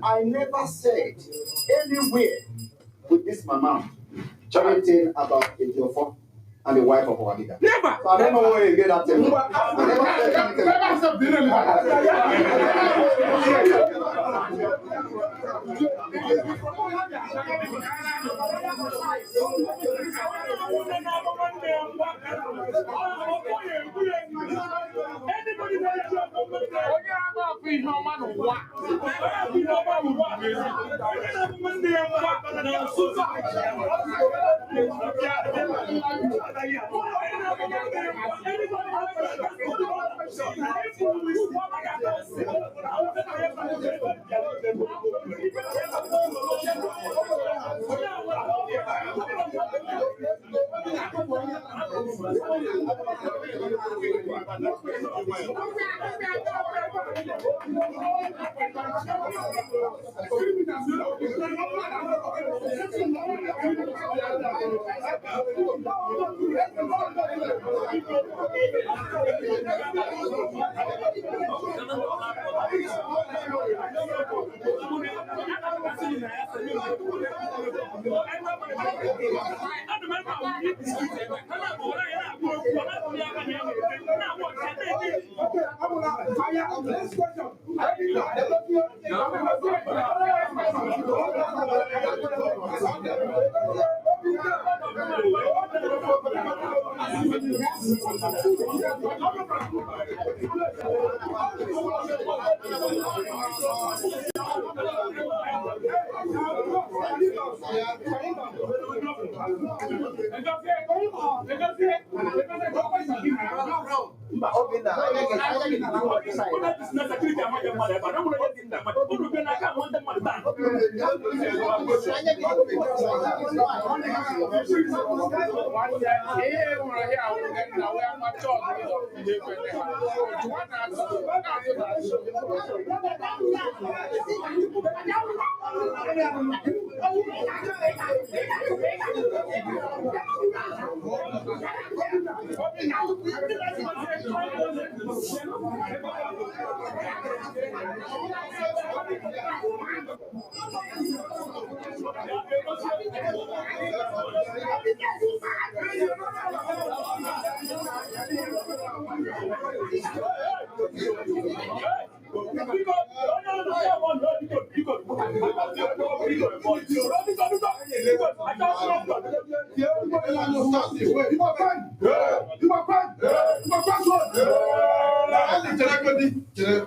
Speaker 2: I never said anywhere with this mama anything about Ejiofor and the wife of our leader.
Speaker 3: Never.
Speaker 2: So I don't know where you get that thing. I never said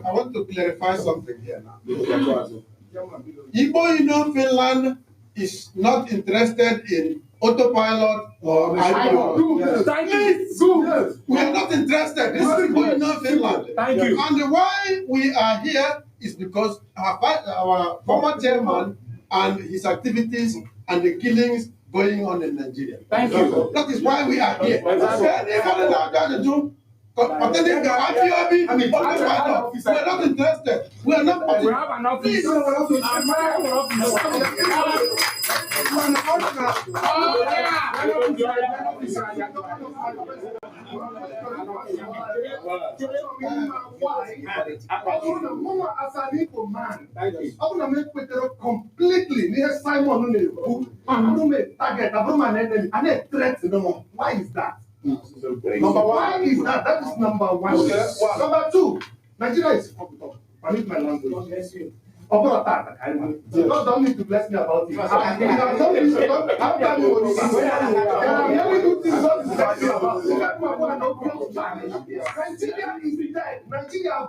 Speaker 1: I want to clarify something here now. Igbo Finland is not interested in autopilot or
Speaker 3: Thank you.
Speaker 1: We are not interested. This is Igbo Finland.
Speaker 3: Thank you.
Speaker 1: And why we are here is because our former chairman and his activities and the killings going on in Nigeria.
Speaker 3: Thank you.
Speaker 1: That is why we are here. Containing the IPOB, we are not interested. We are not.
Speaker 3: We have an office.
Speaker 5: Completely near Simon why is that? Number one, why is that? That is number one. Okay. Number two, Nigeria is fucked up. I need my language. You don't need to bless me about it. Nigeria is dead. Nigeria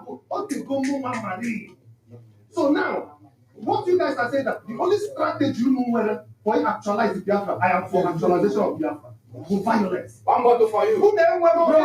Speaker 5: so now, what you guys are saying that the only strategy you know where for you actualize the Biafra, I am for actualization of Biafra. For violence.
Speaker 6: One bottle for you.
Speaker 5: Who then went over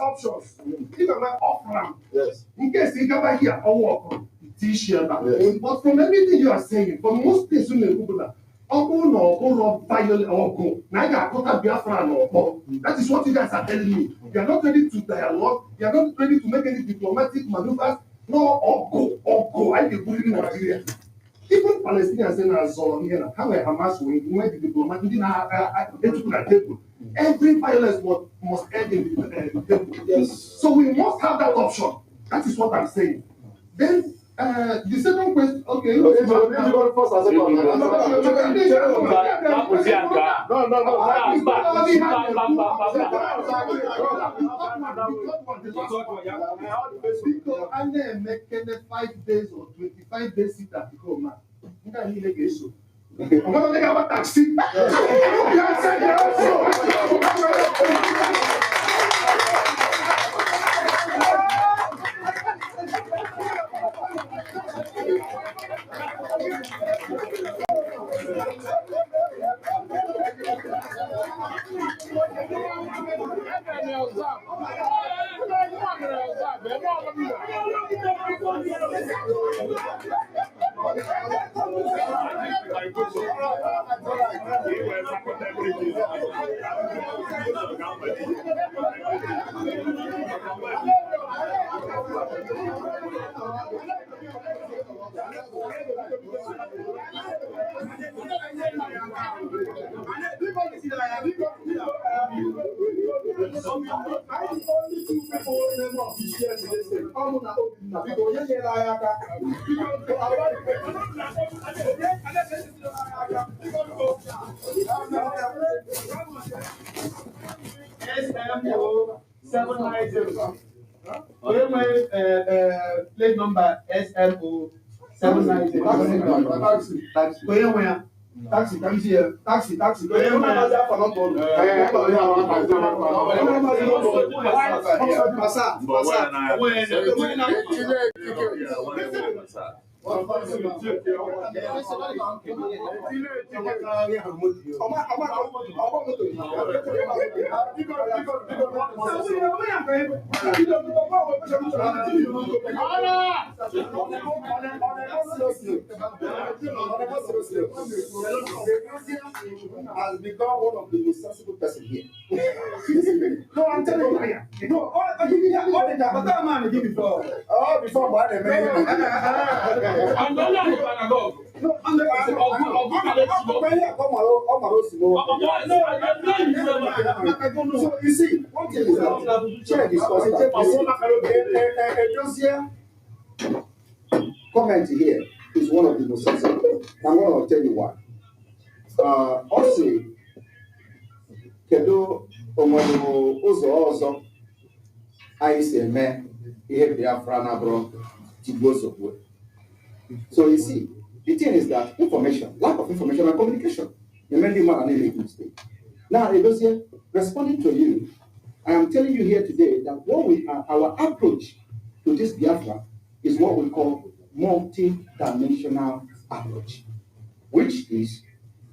Speaker 5: options. If I'm off ramp, yes. In case you come here or walk, t-shirt. But from everything you are saying, for most things you know, violent or go. That is what you guys are telling me. You are not ready to dialogue. You are not ready to make any diplomatic maneuvers. No, or go. I will put in Nigeria. Even Palestinians saying how Hamas will the diplomatic table. Every violence must end in the table. Yes. So we must have that option. That is what I'm saying. Then the second question, okay. And make 5 days or 25 days sit at home. I'm going to take a taxi.
Speaker 8: SMO 790. Plate number SMO 790. Taxi. Taxi, come here. Taxi.
Speaker 2: Has become one of the most sensible person here.
Speaker 8: No, I'm telling you. No, what did that man give before?
Speaker 2: Oh, before what they made
Speaker 8: I'm not
Speaker 2: So you see, one thing is that check is comment here is one of the most sensible. I'm going to tell you why. Also, kedu onwere ụzọ ọzọ anyị si eme ihe Biafra na bụrụ tigbuo ozugbo. So you see, the thing is that information, lack of information and communication, the many man are making mistake. Now, Edozie, responding to you, I am telling you here today that what we are, our approach to this Biafra is what we call multi-dimensional approach, which is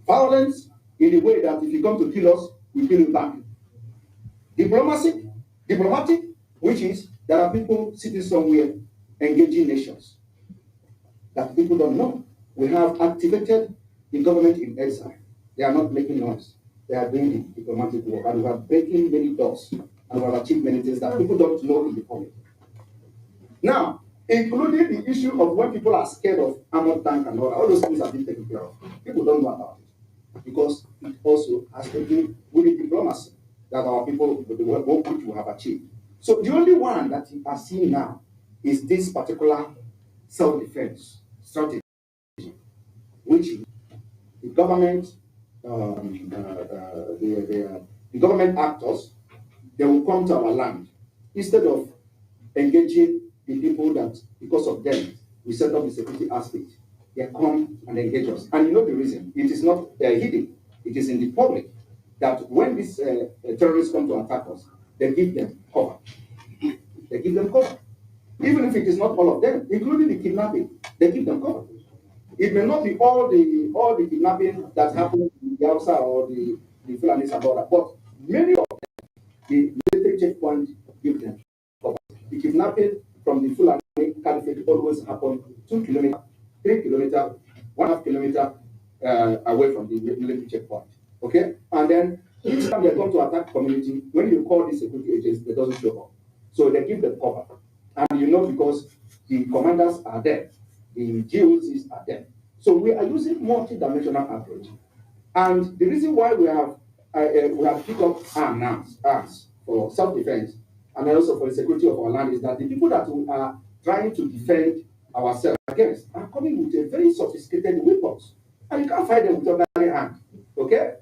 Speaker 2: violence in the way that if you come to kill us, we kill you back. Diplomatic, which is there are people sitting somewhere engaging nations that people don't know. We have activated the government in exile. They are not making noise. They are doing the diplomatic work, and we are breaking many doors, and we have achieved many things that people don't know in the public. Now, including the issue of when people are scared of armored tank and all those things have been taken care of. People don't know about it because it also has to do with the diplomacy that our people, the work which we have achieved. So the only one that you are seeing now is this particular self-defense strategy, which is the government, the government actors, they will come to our land instead of engaging the people that, because of them, we set up the security aspect. They come and engage us. And you know the reason. It is not hidden. It is in the public that when these terrorists come to attack us, they give them cover. They give them cover. Even if it is not all of them, including the kidnapping, they give them cover. It may not be all the kidnapping that happened in the outside or the Finland and all that, but many of them, the military checkpoint give them cover. The kidnapping from the Fulani Caliphate always happen 2 kilometers, 3 kilometers, 1.5 kilometers away from the military checkpoint. Okay? And then each time they come to attack community, when you call these security agents, they doesn't show up. So they give them cover. And you know because the commanders are there, the GOCs are there. So we are using multi-dimensional approach. And the reason why we have picked up arms for self-defense and also for the security of our land is that the people that we are trying to defend ourselves against are coming with a very sophisticated weapons. And you can't fight them with ordinary hand. Okay?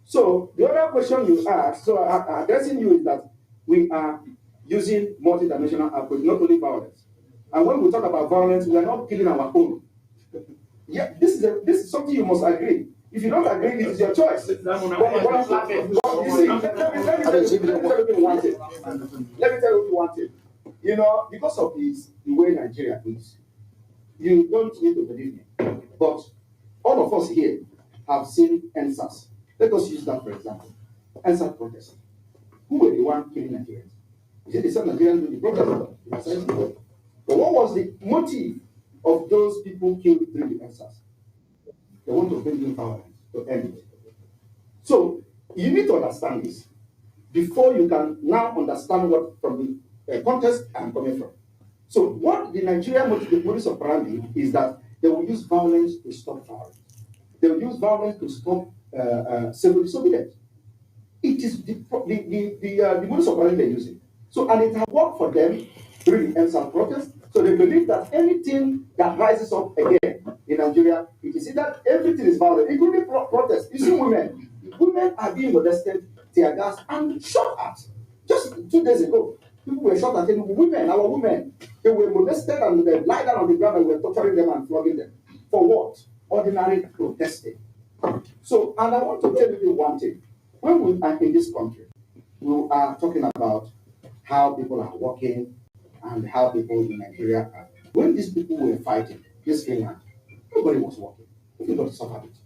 Speaker 2: So the other question you asked, so addressing you is that we are using multi-dimensional approach, not only violence. And when we talk about violence, we are not killing our own. Yeah, this is something you must agree. If you don't agree, it is your choice. Let me tell you one thing. You know, because of the way Nigeria is, you don't need to believe me. But all of us here have seen NSAS. Let us use that for example. NSAS protest. Who were the one killing Nigerians? Is it the same Nigerians doing the protest? But what was the motive of those people killed during the answers. They want to bring in violence to end it. So you need to understand this before you can now understand what from the context I'm coming from. So what the Nigerian modus operandi is that they will use violence to stop violence. They will use violence to stop civil disobedience. It is the modus operandi they're using. So, and it has worked for them during the EndSARS protest. So they believe that anything that rises up again in Nigeria, it is that everything is violent, including protests. You see women. Women are being molested, tear gas, and shot at. Just 2 days ago, people were shot at. Women, our women, they were molested and they lie down on the ground and we were torturing them and flogging them. For what? Ordinary protesting. So, and I want to tell you one thing. When we are in this country, we are talking about how people are working and how people in Nigeria are. When these people were fighting, this Finland, nobody was working. Everybody suffered it.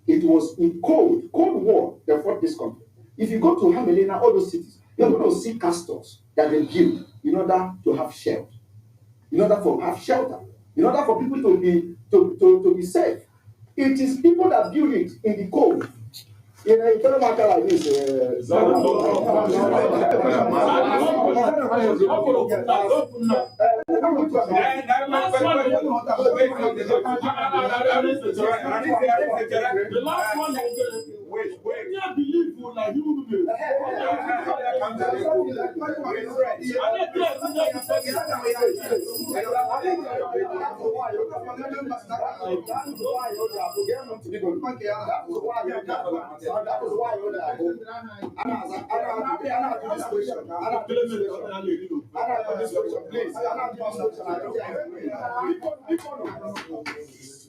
Speaker 2: It was in Cold War, they fought this country. If you go to Hamelina, all those cities, you're going to see castles that they build in order to have shelter, in order for people to be safe. It is people that build it in the cold. You know, you tell them like this.
Speaker 3: The last one wait. I believe you like you will.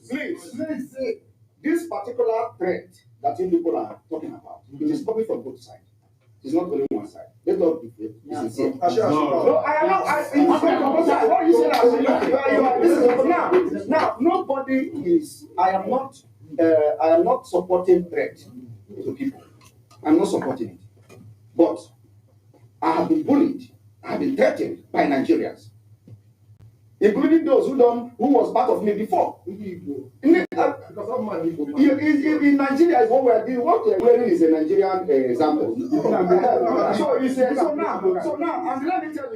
Speaker 2: Please, this particular threat that you people are talking about, it is coming from both sides. It's not only one side. Let's not be sincere. No, I am not. It's from both sides. What you say now, nobody is. I am not supporting threat to people. I'm not supporting it. But I have been bullied. I have been threatened by Nigerians, including those who was part of me before. In Nigeria, is what we are doing. What we are wearing is a Nigerian example. So now, and let me tell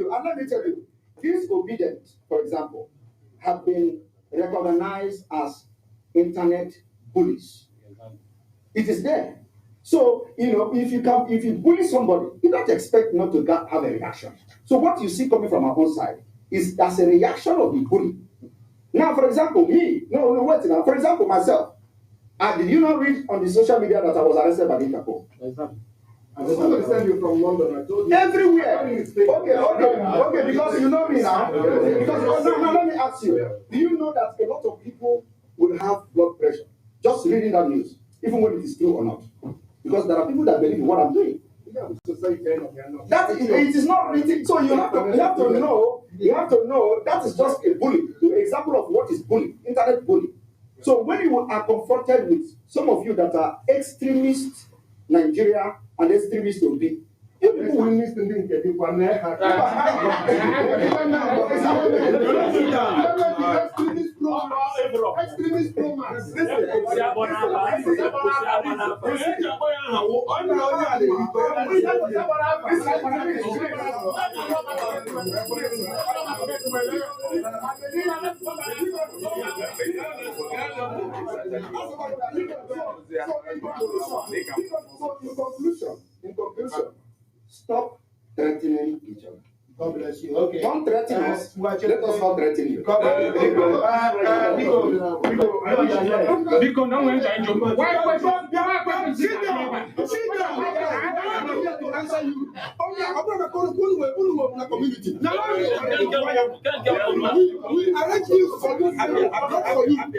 Speaker 2: you, these obedience, for example, have been recognized as internet bullies. It is there. So, if you bully somebody, you don't expect not to have a reaction. So what you see coming from our own side is as a reaction of the bully. Now, for example, for example, myself, did you not read on the social media that I was arrested by the Interpol?
Speaker 1: Exactly. Somebody sent you from London. I told you.
Speaker 2: Everywhere. Okay, because you know me now. Now, let me ask you. Do you know that a lot of people will have blood pressure just reading that news, even when it is true or not? Because there are people that believe in what I'm doing. That it is not written. So you have to know that is just a bully. The example of what is bullying, internet bullying. So when you are confronted with some of you that are extremist Nigeria and extremist Obi, you people will need to think extremist romance. In conclusion, stop threatening each other.
Speaker 8: God bless you. Okay.
Speaker 2: Don't threaten us. Let us not threaten you.
Speaker 3: Because no one can joke.
Speaker 8: Sit down. I'm not here to answer you. I'm not going to community. We arrange you for you. I'm not for you. I'm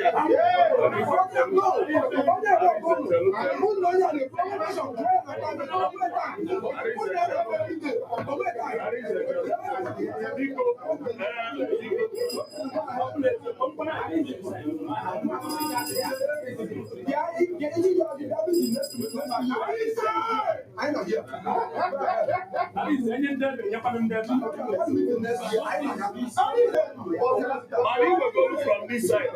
Speaker 8: not here.
Speaker 3: from this side.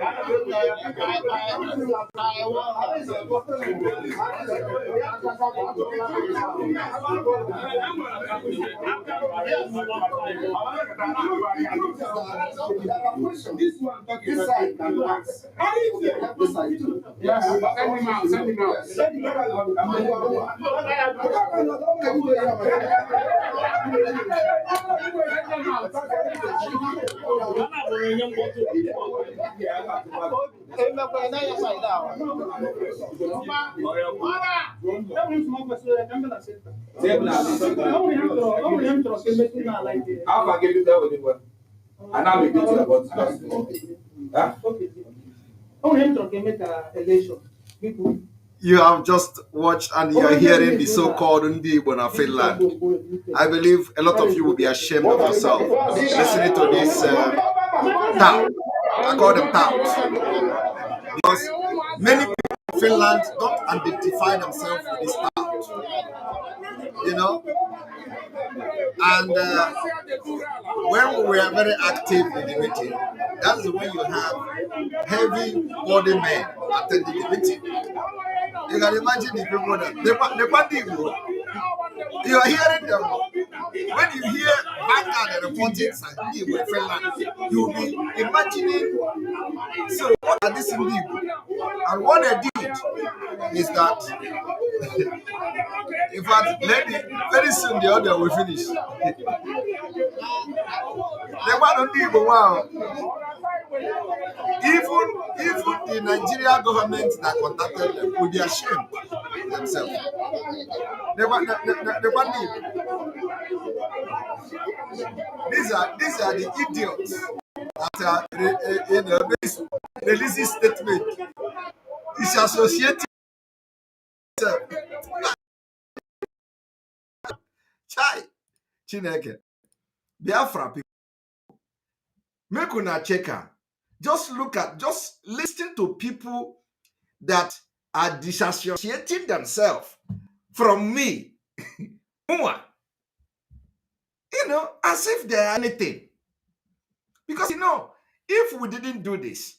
Speaker 5: This one, this side can pass. This side too.
Speaker 4: Yeah, send him out, send him out.
Speaker 5: Send him out.
Speaker 6: How can you tell with one? And now we get to about huh?
Speaker 9: You have just watched and you are hearing the so-called Ndi Igbo Finland. I believe a lot of you will be ashamed of yourself listening to this tout. I call them tout. Because many people in Finland don't identify themselves with this tout. You know? And when we were very active in the meeting, that's when you have heavy body men attending the meeting. You can imagine the people that you are hearing them. When you hear Banga the reporting in Finland, you will be imagining, so what are these people? And what they did is that, in fact, very soon the other will finish. They want to do wow. Even the Nigeria government that contacted them would be ashamed themselves. They want these are the idiots that are in this releasing statement. It's associated. Chai Chineke Biafra people. Make una check her. Just listen to people that are disassociating themselves from me. You know, as if they are anything. Because you know, if we didn't do this,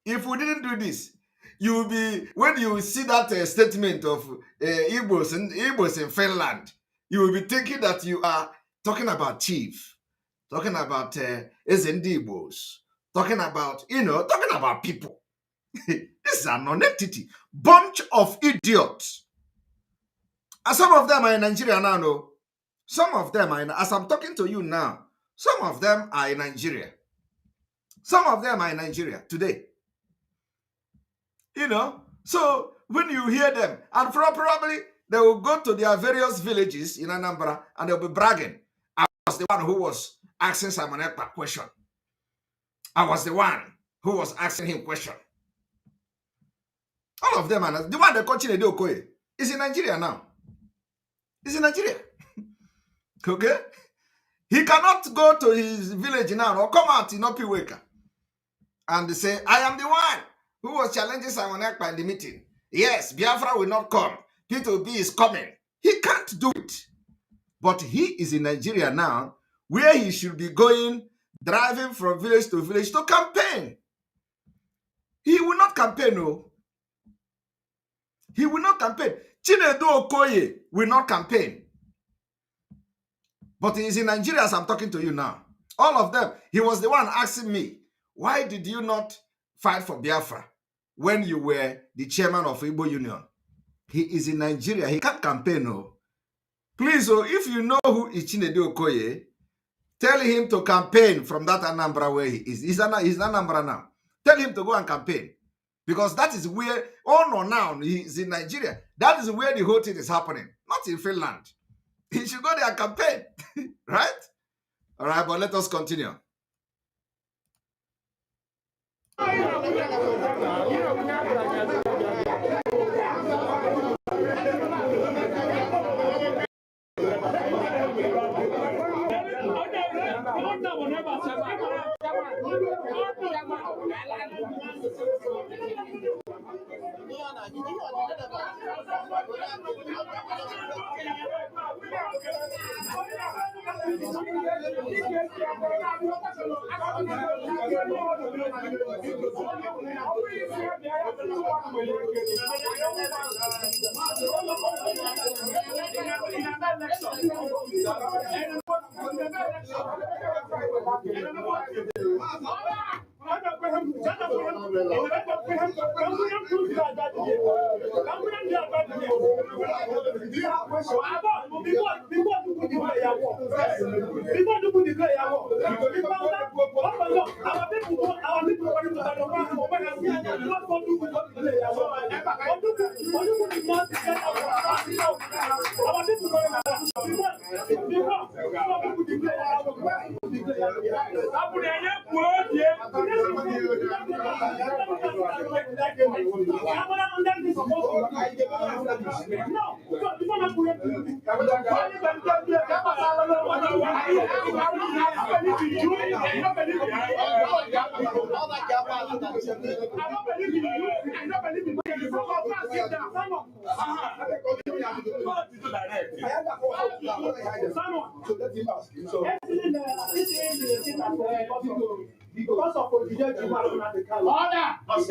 Speaker 9: you will be, when you see that statement of Igbos in Finland, you will be thinking that you are talking about chief, talking about Igbos, talking about people. This is a non-entity, bunch of idiots. And some of them are in Nigeria now, no? Some of them are as I'm talking to you now, some of them are in Nigeria. Some of them are in Nigeria today. You know, so when you hear them, and probably they will go to their various villages in Anambra and they'll be bragging. I was the one who was asking Simon Ekpa question. I was the one who was asking him question. All of them are the one that continue to Okoye is in Nigeria now. He's in Nigeria. Okay? He cannot go to his village now or come out in Opiweka and say, I am the one who was challenging Simon Ekpa in the meeting. Yes, Biafra will not come. P2B is coming. He can't do it. But he is in Nigeria now, where he should be going, driving from village to village to campaign. He will not campaign, no. He will not campaign. Chinedu Okoye will not campaign. But he is in Nigeria as I'm talking to you now. All of them. He was the one asking me, why did you not fight for Biafra when you were the chairman of Igbo Union? He is in Nigeria. He can't campaign, no. Please, if you know who is Chinedu Okoye, tell him to campaign from that Anambra where he is. He's Anambra now. Tell him to go and campaign. Because that is where, now, he's in Nigeria. That is where the whole thing is happening. Not in Finland. He should go there and campaign. Right? All right, but let us continue.
Speaker 8: Because of Odije Jima at the Kalo. Not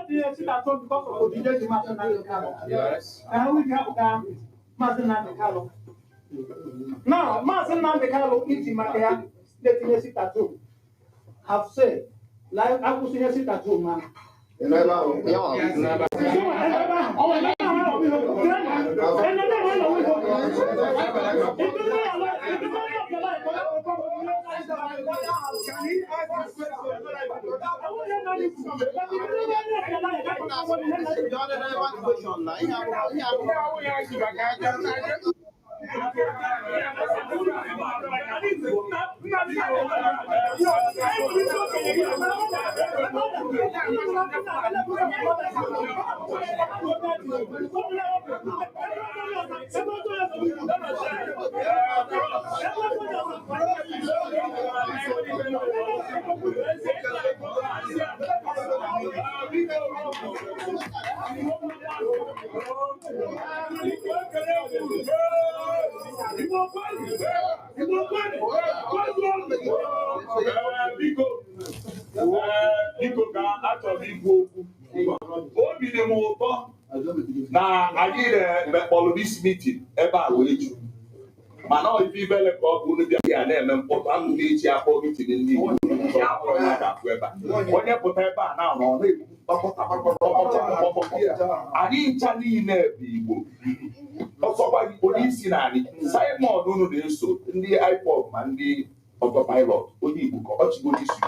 Speaker 8: the sit at home because of Odije Jima at the Kalo. Yes. And we have Mazin at the Kalo. Now, Mazin at the Kalo, Itimaya, letting us sit at home. Have said, like I was in a sit at home, man.
Speaker 3: na anyị na-ekpọrọ this meeting ebe a wee ju mana ọ ife ibele ka ọ bụ unu bịa ya na-eme mkpọtụ ahụ na-echi akpọ meeting ndị Igbo onye pụta ebe a na ọ anyị ncha niile bụ Igbo ọsọkwa onye isi na anyị Simon unu na-eso ndị IPOB ma ndị autopilot onye Igbo ka ọ chịgo isi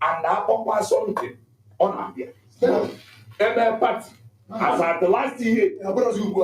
Speaker 3: and akpọkwa asọmpi ọ na-abịa ebe pati as at the last year, I'm going to go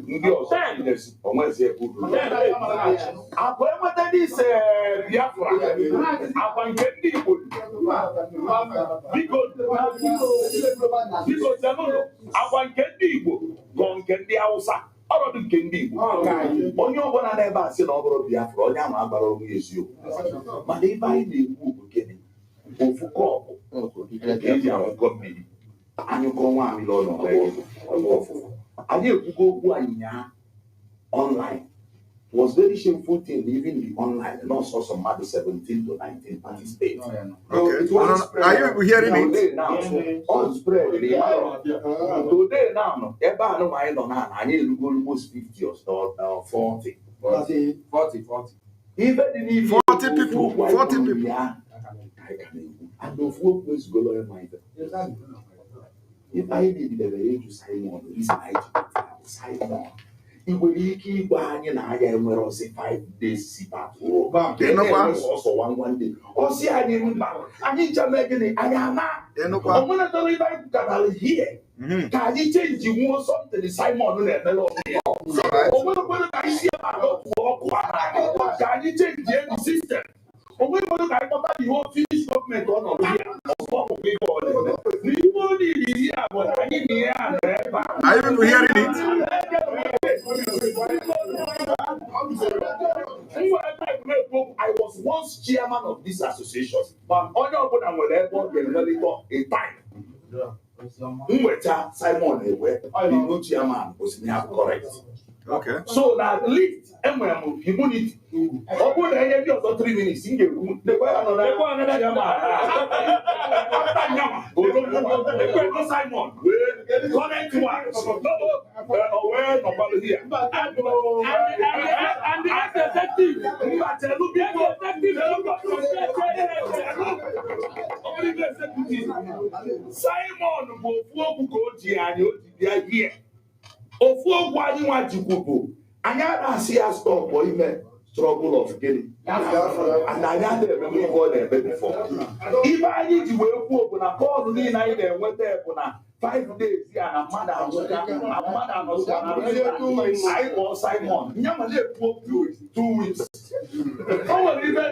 Speaker 3: ndị ọzọ onwezi uru akwa enweta ndị ise Biafra akwa nke ndị Igbo biko zenụlọ akwa nke ndị Igbo gọ nke ndị Hausa ọnọdụ nke ndị Igbo onye ọbụla na-ebe a sị na ọ bụrụ Biafra onye ahụ agbara onwe eziokwu mana ebe anyị na-ekwu bụ gịnị ofu kọpụ eji ahụkọ mmiri anyụkọ nwaanyị ọnụ anyị ekwugo okwu anyịnya online was very shameful thing even the online not so some mmadụ 17 to 19 participate.
Speaker 9: Okay. Are you hearing it?
Speaker 3: On spread today now ebe a nụ anyị nọ na anyị erugo almost 50 or 40. Even the
Speaker 9: 40 people.
Speaker 3: And of what was going on? If I did the way to Simon, this night, Simon, nwere ike ịgwa anyị na anya enwere ọsị 5 days si batụọ ọsọ 1 day ọsị anyị mba anyị cheme gịnị anyị ama onwere dọrọ ibe anyị kwutatara hie ka anyị chenji nwuo something Simon na-emere onwere kwere ka anyị si ebe a ọkụ ka anyị chenji edi sistem onwere kwere ka anyị kpọta the whole Finnish gọọmenti ọnọdụ ya n'ime onye iri ya bụ na anyị na ihe a nọ ebe I was once chairman of this association, but onye ọbụla nwere ebe ọ ga-emelite a time. Mweta Simon Ewe, the new chairman was never correct.
Speaker 9: Okay.
Speaker 3: So now at least immunity. Open the energy of 3 minutes. In the another after Simon, connect to one. Here. And the effective. Simon will go to here. Ofu ogwu anyị nwa jikwubu anyị na-asị ya stop ime struggle of gịnị and anyị na-eme ihe ọ na-eme before ibe anyị ji wee kwuo bụ na bọọlụ niile anyị na-enweta bụ na 5 days ya na mmadụ anọsịkwa na anyị kpọọ Simon nye ma na-ekwu 2 weeks o nwere ibe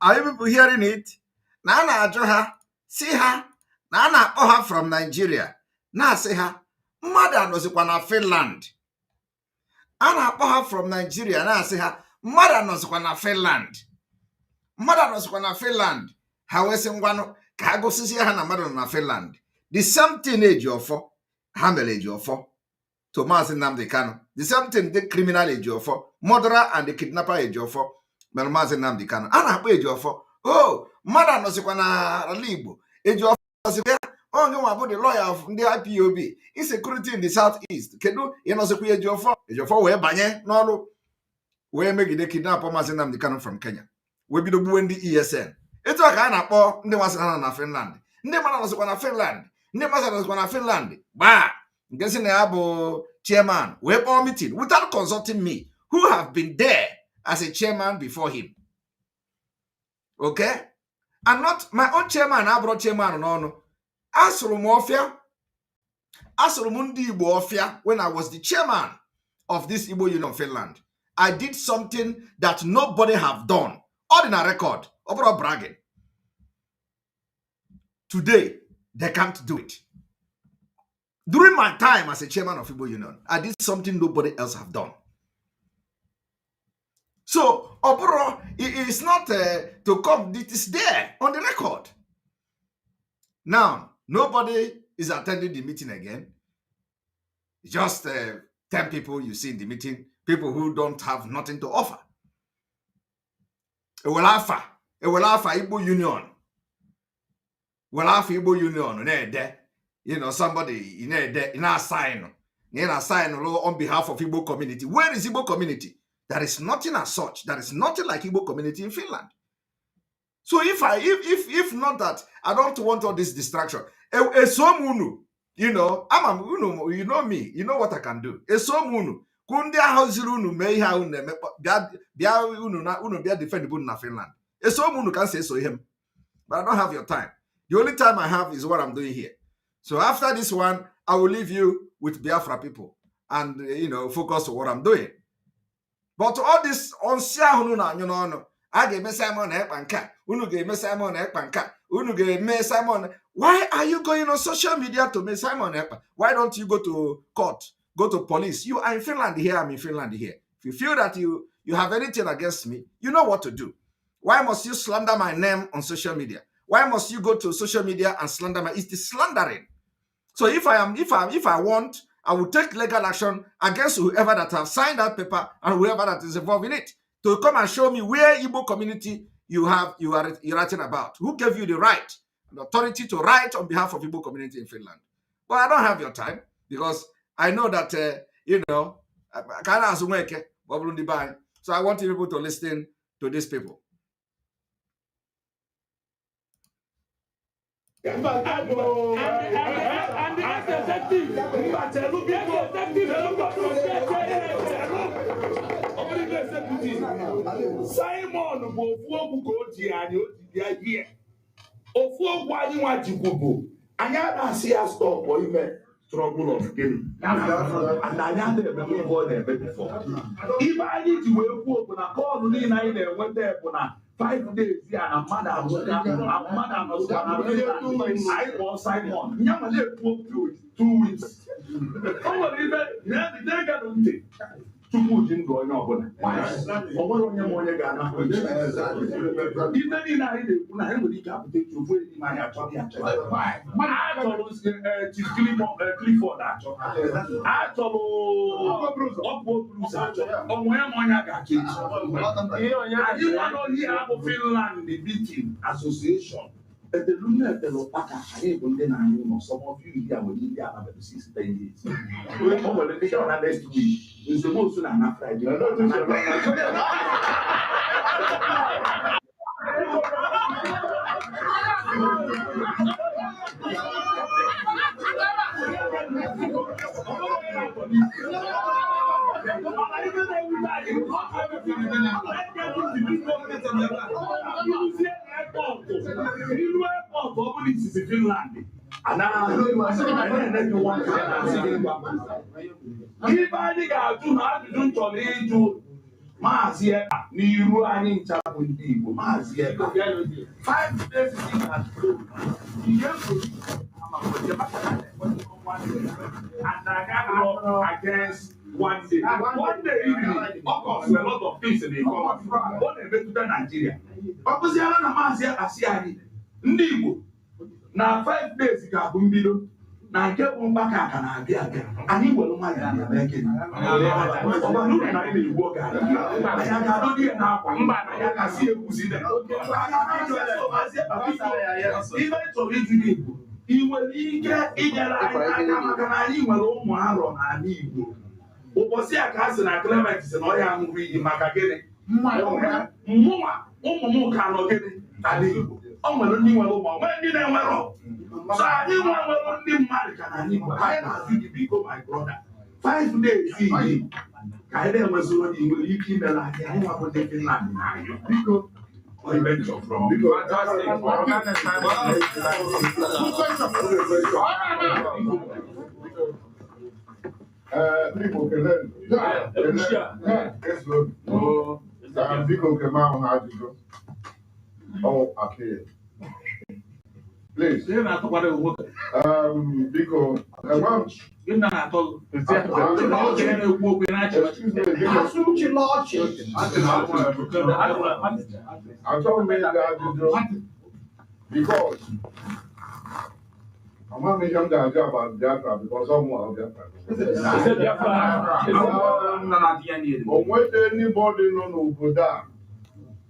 Speaker 9: are you people hearing it? Na a na-ajụ ha si ha na a na-akpọ ha from Nigeria na-asị ha mmadụ anọzikwa na Finland. A na-akpọ ha from Nigeria na-asị ha mmadụ anọzikwa na Finland. Mmadụ anọzikwa na Finland. Ha wee sị ngwanụ ka ha gosisi ha na mmadụ nọ na Finland. The same thing Ejiofor ha mere Ejiofor to Maazị Nnamdi Kanu. The same thing the criminal Ejiofor, murderer and the kidnapper Ejiofor mere Maazị Nnamdi Kanu. A na-akpọ Ejiofor oh mmadụ anọzikwa na ala Igbo. Ejiofor ọzikwa onye nwa bụ the lawyer of ndị IPOB insecurity in the southeast. Kedu ịnọzikwa Ejiofor wee banye n'ọrụ wee megide kidnap Maazị Nnamdi Kanu from Kenya wee bido gbuwe ndị ESN. Etu a ka a na-akpọ ndị nwasị ha na Finland. Ndị mmadụ nọzikwa na Finland. Ndị mmadụ nọzikwa na Finland gbaa nke si na ya bụ chairman wee kpọọ meeting without consulting me who have been there as a chairman before him. Okay? And not my own chairman abụrụ chairman n'ọnụ. Asụrụ m ọfịa. Asụrụ m ndị Igbo ọfịa when I was the chairman of this Igbo Union Finland. I did something that nobody have done. All in a record. Overall bragging. Today, they can't do it. During my time as a chairman of Igbo Union, I did something nobody else have done. So, overall, it is not to come. It is there on the record. Now, nobody is attending the meeting again. Just 10 people you see in the meeting, people who don't have nothing to offer. Ewelafa Igbo Union. Ewelafa Igbo Union. You know, somebody in a sign on behalf of Igbo community. Where is Igbo community? There is nothing as such. There is nothing like Igbo community in Finland. So if not that, I don't want all this distraction. You know, you know me. You know what I can do. Kundi ahoziri unu mee ihe unu na-eme bịa unu bịa defend unu na Finland. Unu can say so him. But I don't have your time. The only time I have is what I'm doing here. So after this one, I will leave you with Biafra people and focus on what I'm doing. But all this on unu na anyu n'ọnụ, a ga-eme Simon ekpa nka, unu ga-eme Simon ekpa nka, unu ga-eme Simon. Why are you going on social media to make Simon ekpa? Why don't you go to court? Go to police. You are in Finland here, I'm in Finland here. If you feel that you have anything against me, you know what to do. Why must you slander my name on social media? Why must you go to social media and slander my? It's the slandering. So if I want, I will take legal action against whoever that have signed that paper and whoever that is involved in it to come and show me where Igbo community you are writing about. Who gave you the right, the authority to write on behalf of Igbo community in Finland? But I don't have your time because I know that, so I want people to listen to these people.
Speaker 3: And the executive, Simon bụ ofu okwu ka o ji anyị o ji bịa hie ofu okwu anyị nwa jikwubu anyị na-asị ya stọpụ ime trouble of gịnị and anyị na-eme ihe ọ na-eme bifọ ibe anyị ji wee kwuo bụ na kọọlụ niile anyị na-enweta bụ na 5 days ya na mmadụ anọzụka na anyị kpọọ Simon ya ma na-ekwu 2 weeks o nwere ibe na-ege ntị tupu ji ndụ onye ọbụla ọ nwere onye ma onye ga-anapụ ibe niile anyị na-ekwu na anyị nwere ike apụta echi ofu enyi ma anyị achọghị achọrọ Clifford achọ achọrọ ọpụrụz achọ ọnwụ ya ma onye a ga-achọ echi anyị nwa n'ohi ya bụ Finland Meeting Association eteluneteleụkpaka anyị bụ ndị na-anyị ụlọ sọmọfụ iri a nwere ndị anabata 6 years o nwere ndị gara na next week nzemosu na na Friday Finland. Ibe anyị ga-ajụ na ajụjụ nchọrọ ịjụ maazị n'iru anyị nchapụ ndị Igbo maazị 5 days against 1 day. 1 day really occurs a lot of things in the economy. Ọ na-emetụta Nigeria. Ọ kụziara na maazị asị anyị ndị Igbo na 5 days ga-abụ mbido na nke bụ mgbaka aka na-abịa abịa anyị nwere nwanyị na ekene ọbanuru na anyị na-egbu oge anyị ga-adọ dị ya n'akwa mba na ya gasị ekwuzide ibe chọrọ ijiri Igbo ị nwere ike inyere anyị aka maka na anyị nwere ụmụ arọ n'ala Igbo ụbọchị a ka a sị na Clement sị na ọ ya ṅụrụ iyi maka gịnị mụnwa ụmụ m ka nọ gịnị n'ala Igbo ọ nwere ndị nwere ụmụ nwee ndị na-enwerọ so anyị nwere ndị mmadụ ka na anyị anyị na-azụ gị biko my brother 5 days iyi ka anyị na-enweziri onye nwere ike imere anyị anyị nwabụ ndị Finland na anyị biko
Speaker 5: Biko kelee biko keme ahụ ha ajụjụ appeal. Please. Biko, achọghị m ịga ajụjụ because amaghị m ihe m ga-ajụ about Biafra because ọ mụọ Biafra. O nwete anybody nọ n'obodo a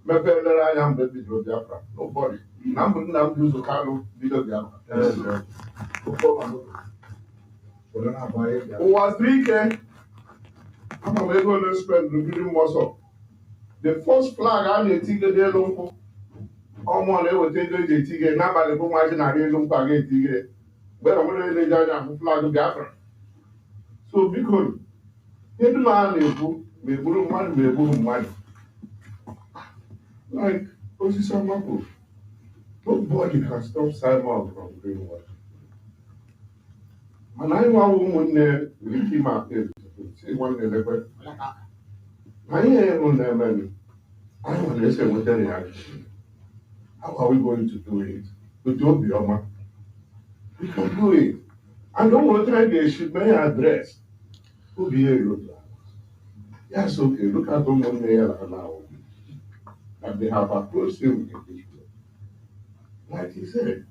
Speaker 5: mepere anya mgbe bidoro Biafra n'ụbọchị na mbụ nna m dị ụzọ Kanụ bido Biafra ụwa siri ike ama m ego ole spend rubiri m ọsọ the first flag a na-etigide elu nkwụ ọmụọ na-eweta ego eji etigide n'abalị bụ nwa ji narị elu nkwụ a ga-etigide mgbe na nwere na-eji anya ahụ flag Biafra so biko ihe dum a na-ekwu ma egburu mmadụ ma egburu mmadụ like Osisa Mako, nobody can stop Simon from doing what. And I want woman there with him up there to say one day, I am many. I want to say what they are. How are we going to do it? We don't be on. We can do it. I don't want to try to shoot my address. Who be here? Yes, okay. Look at woman there now. And they have approached him with this way. Like he said,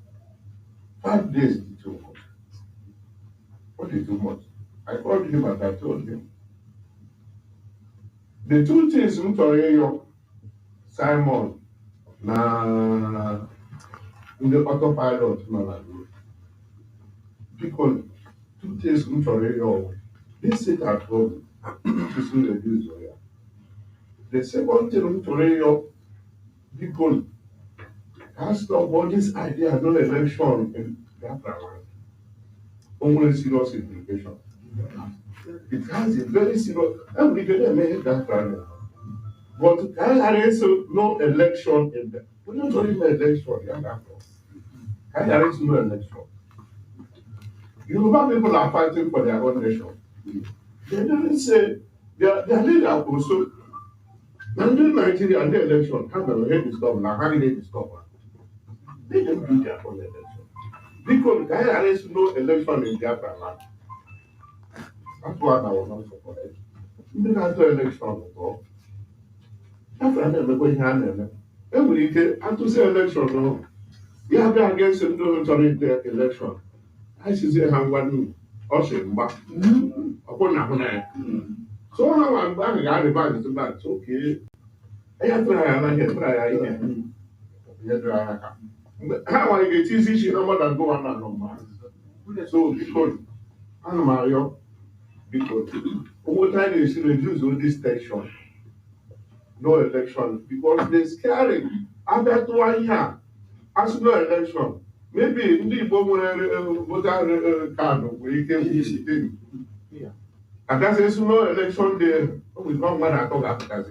Speaker 5: 5 days is too much. What is too much? I called him and I told him. The 2 things Simon na in the autopilot because 2 things they sit at home to see the news. The second thing people can't stop all this idea no election in Biafra land. Only serious implication. It has a very serious, every day they made that problem. But there is no election in the, we don't only no election in Biafra. There is no election. Yoruba people are fighting for their own nation. They didn't say their leader also. In Nigeria and the election, how they hate this government, how they discover. They didn't do their own election. Because there is no election in Biafra land. That's why I was not supported. Ndị na-atụ elekshọn bụ afọ a na-emekwa ihe a na-eme. Enwere ike atụzi elekshọn n'ụlọ. Ya bịa against ndị chọrọ ite elekshọn. Ha sizie ha ngwa n'ihu. Ọ sị mgba. Ọ bụ na ahụ na ya. So ha nwa mgbe ahụ ga-arịba ajụjụ back. Okay. Ya tụrụ ya anaghị etụrụ ya ihe. Ihe dụrụ ya aka. Ha nwa ga-etizi isi na mmadụ agụwa na nọmba. So biko ana m arịọ because over time you should reduce all this tension. No election because they're scary. After 1 year, as no election, maybe in the voter card we can visit them. And that's there's no election there. We don't want to talk after that.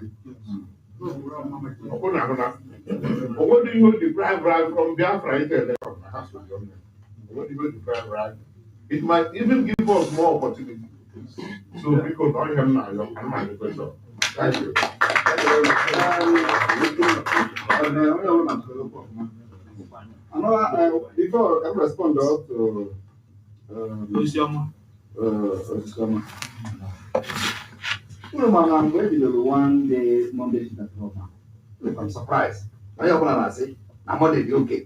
Speaker 5: What do you deprive from Biafra election? What do you deprive? It might even give us more opportunity. So because I am now, I'm not the question. Thank you.
Speaker 2: Before I respond to I'm going to do one day Monday at home. I'm surprised. I am going to say, I'm going to be okay.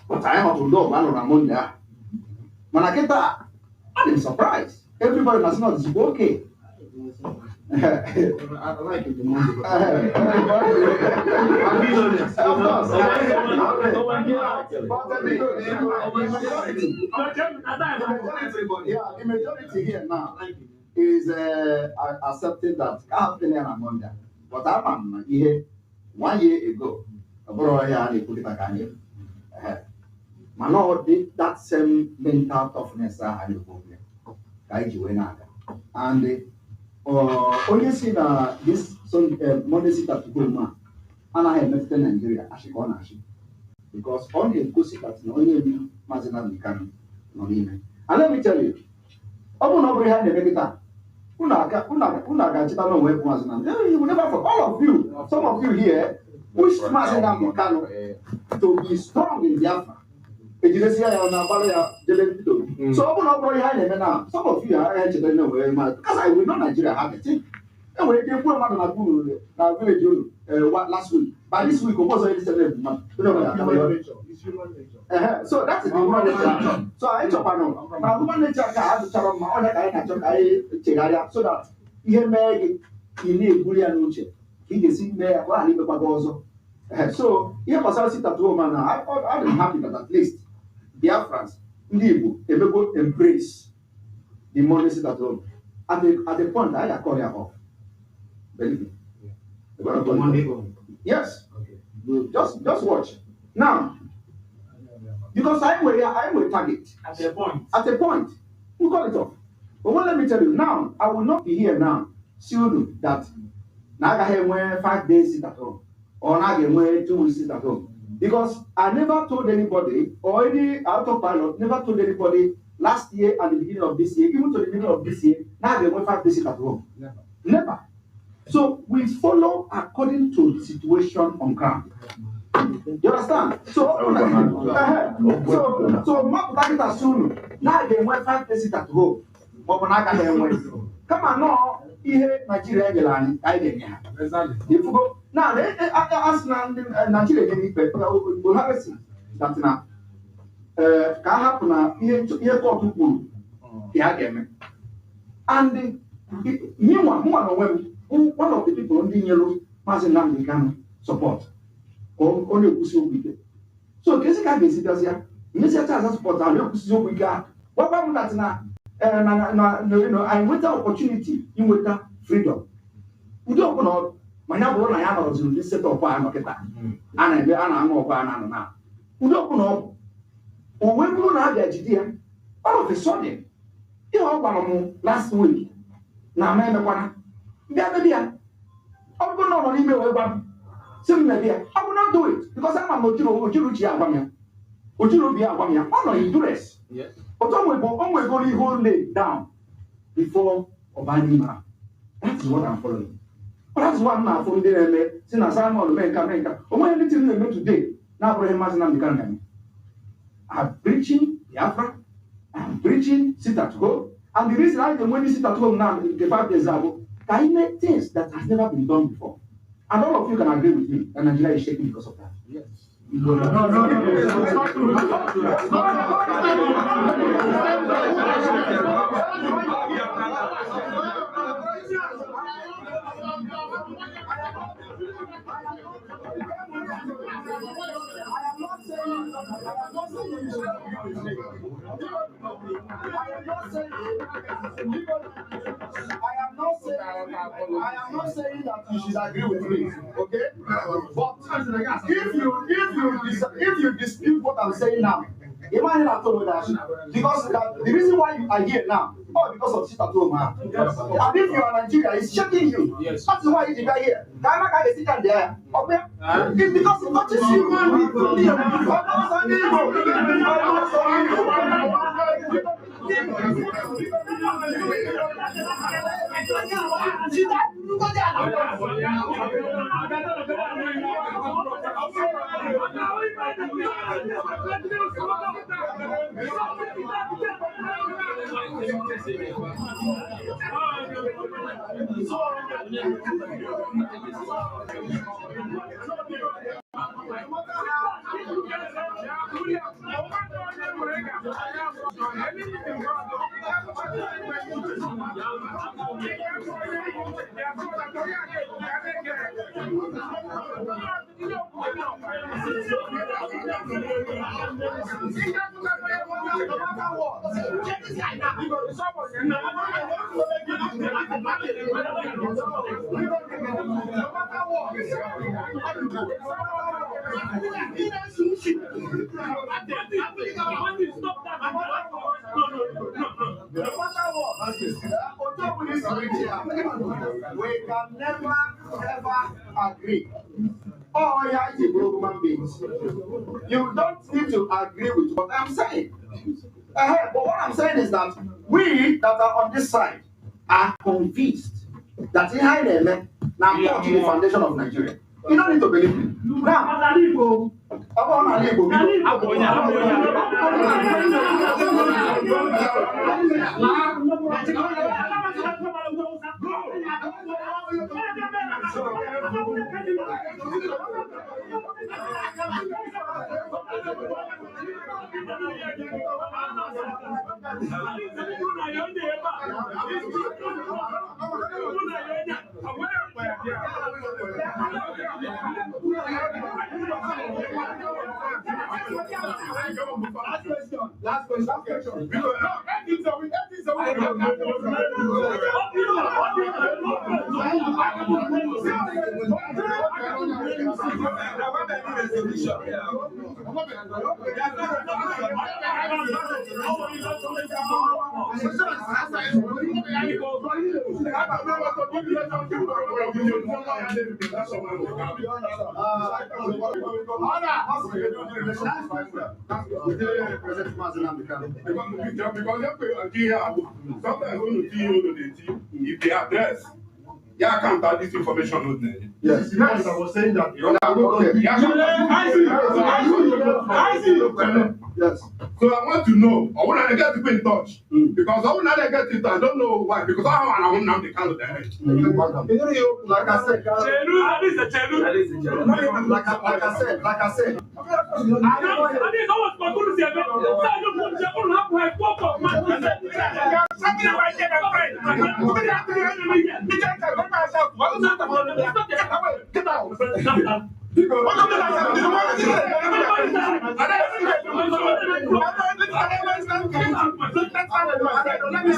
Speaker 2: But I am to know, man, on Monday. Manaketa, I'm surprised. Everybody must know this is okay. I like it the Monday. The majority here now is accepting that I have been on Monday. But I'm here 1 year ago. I put it again. Man, that same mental toughness I had a problem. And only see this Monday sit at home, and I have met in Nigeria, because only a good sit at only Mazina become no even. And let me tell you, I will not have the negative. You will never for all of you, some of you here, push Mazina Mikano to be strong in Biafra. So open up now. Some of you are actually know where because I will not Nigeria have it. And we can put a village last week. By this week, almost every so that's the human nature. So I chop on. Now human nature has to chop my own I so that he may in Bullian he can see there while he was so here was I sit at home and I'm happy that at least Biafrans, Igbo, Ebebo embrace the money sit at home. At the point I call you off. Believe me. Yes. Okay. Just watch. Now, because I will target. At a point. We call it off. But what let me tell you, now I will not be here now. Soon that now I have 5 days sit at home. Or now I have 2 weeks sit at home. Because I never told anybody, or any autopilot, never told anybody last year and the beginning of this year, even to the beginning of this year, now they went 5 days at home. Never. So we follow according to the situation on ground. You understand? So now they went 5 days at home. But when I got them, come on, no. Nigeria if you go now, ask Nigeria will have a see that now. Can happen now. Here, talk to and one of the people on the yellow Mazinam can support. Only Kusu. So, this guy is here. Mr. Support, I know Kusu we got. What about that now? And with the opportunity, you with that freedom. We don't know Manya bụrụ na ya nọrọziri ụdị setọpụ a nọ kịta a na-eme a na-aṅụ ọgwụ a na-anọ na ụdị ọkụ na ọgwụ o wee bụrụ na a bịa jide ya all of a sudden ihe ọ gwara m last week na ama emekwana bịa mebi ya ọ bụrụ na ọ nọ n'ime wee gwa m si m mebi ya ọ bụ not do it because ama m ojiri uche ya agwa m ya ojiri obi ya agwa m ya ọ nọ in duress otu o nwegoro ihe o lay down before ọbanima. That is what I'm following. But that's what I'm not following them. Since I'm all America. Only anything they do today. Now for him as I'm becoming. I'm preaching Biafra. I'm preaching sit at home. And the reason I when you sit at home now, the 5 years ago, can make things that has never been done before. And all of you can agree with me. And Nigeria is shaking because of that. Yes. No. It's not true. I am not saying that you should agree with me, okay? But if you dispute what I'm saying now, imagine I told you that because the reason why you are here now, because of sit at home, and if you are Nigeria, it's shaking you. Yes. That's why you are here. Ghana can sit there. Okay? It's because it touches you. We can never ever agree. Oh, yeah, it's human beings. You don't need to agree with what I'm saying. But what I'm saying is that we that are on this side are convinced that behind them now touch the foundation of Nigeria. You don't need to believe me. Now, Last question.
Speaker 5: If they address, yeah, I can't add this information.
Speaker 1: Yes.
Speaker 5: Yes, I was saying that.
Speaker 1: Yes.
Speaker 5: So I want to know, I want to get people in touch. Because I want to get it, I don't know why. Because I want to the kind of direct.
Speaker 1: Like I said, like I said.
Speaker 5: Let me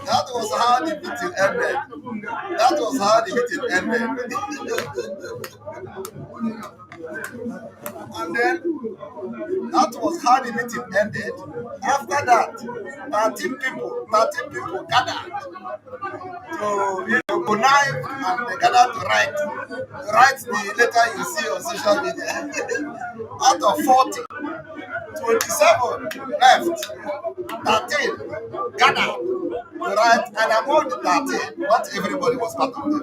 Speaker 9: That was how the meeting ended. That was how the meeting ended. And then that was how the meeting ended. After that, 13 people gathered to connive, and they gathered to write the letter you see on social media. Out of 40, 27 left, 13 gathered to write, and among the 13, not everybody was part of them.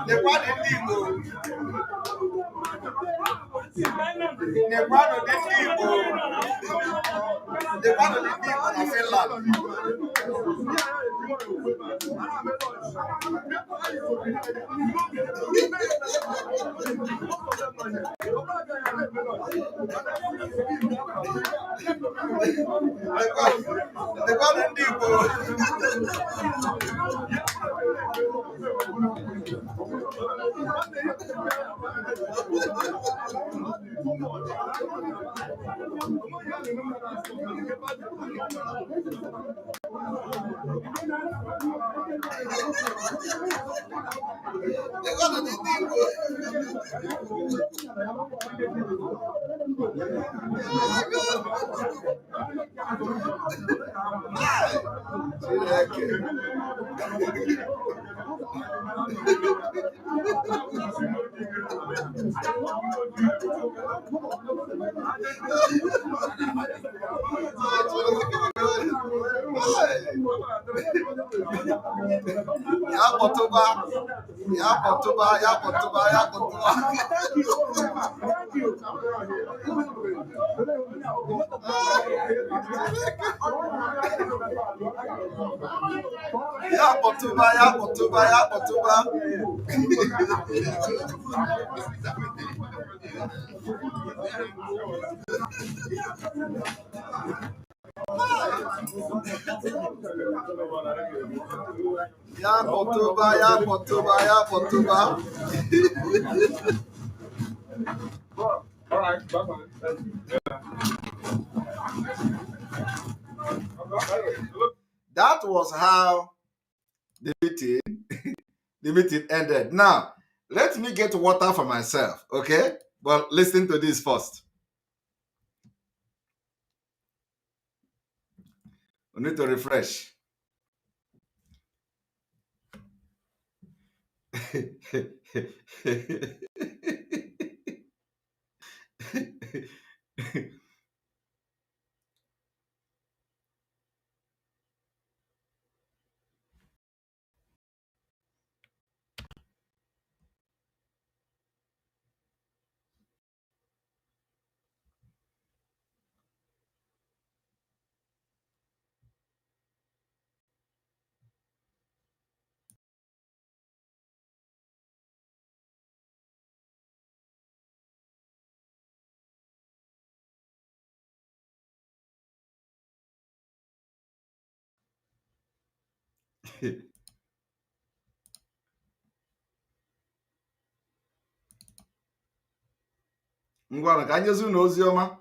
Speaker 9: The one of the people in Finland. The one in people.
Speaker 6: All right.
Speaker 9: That was how the meeting ended. Now, let me get water for myself, okay? But listen to this first. We need to refresh. Ngwa ka anyị zụ n'ozi ọma.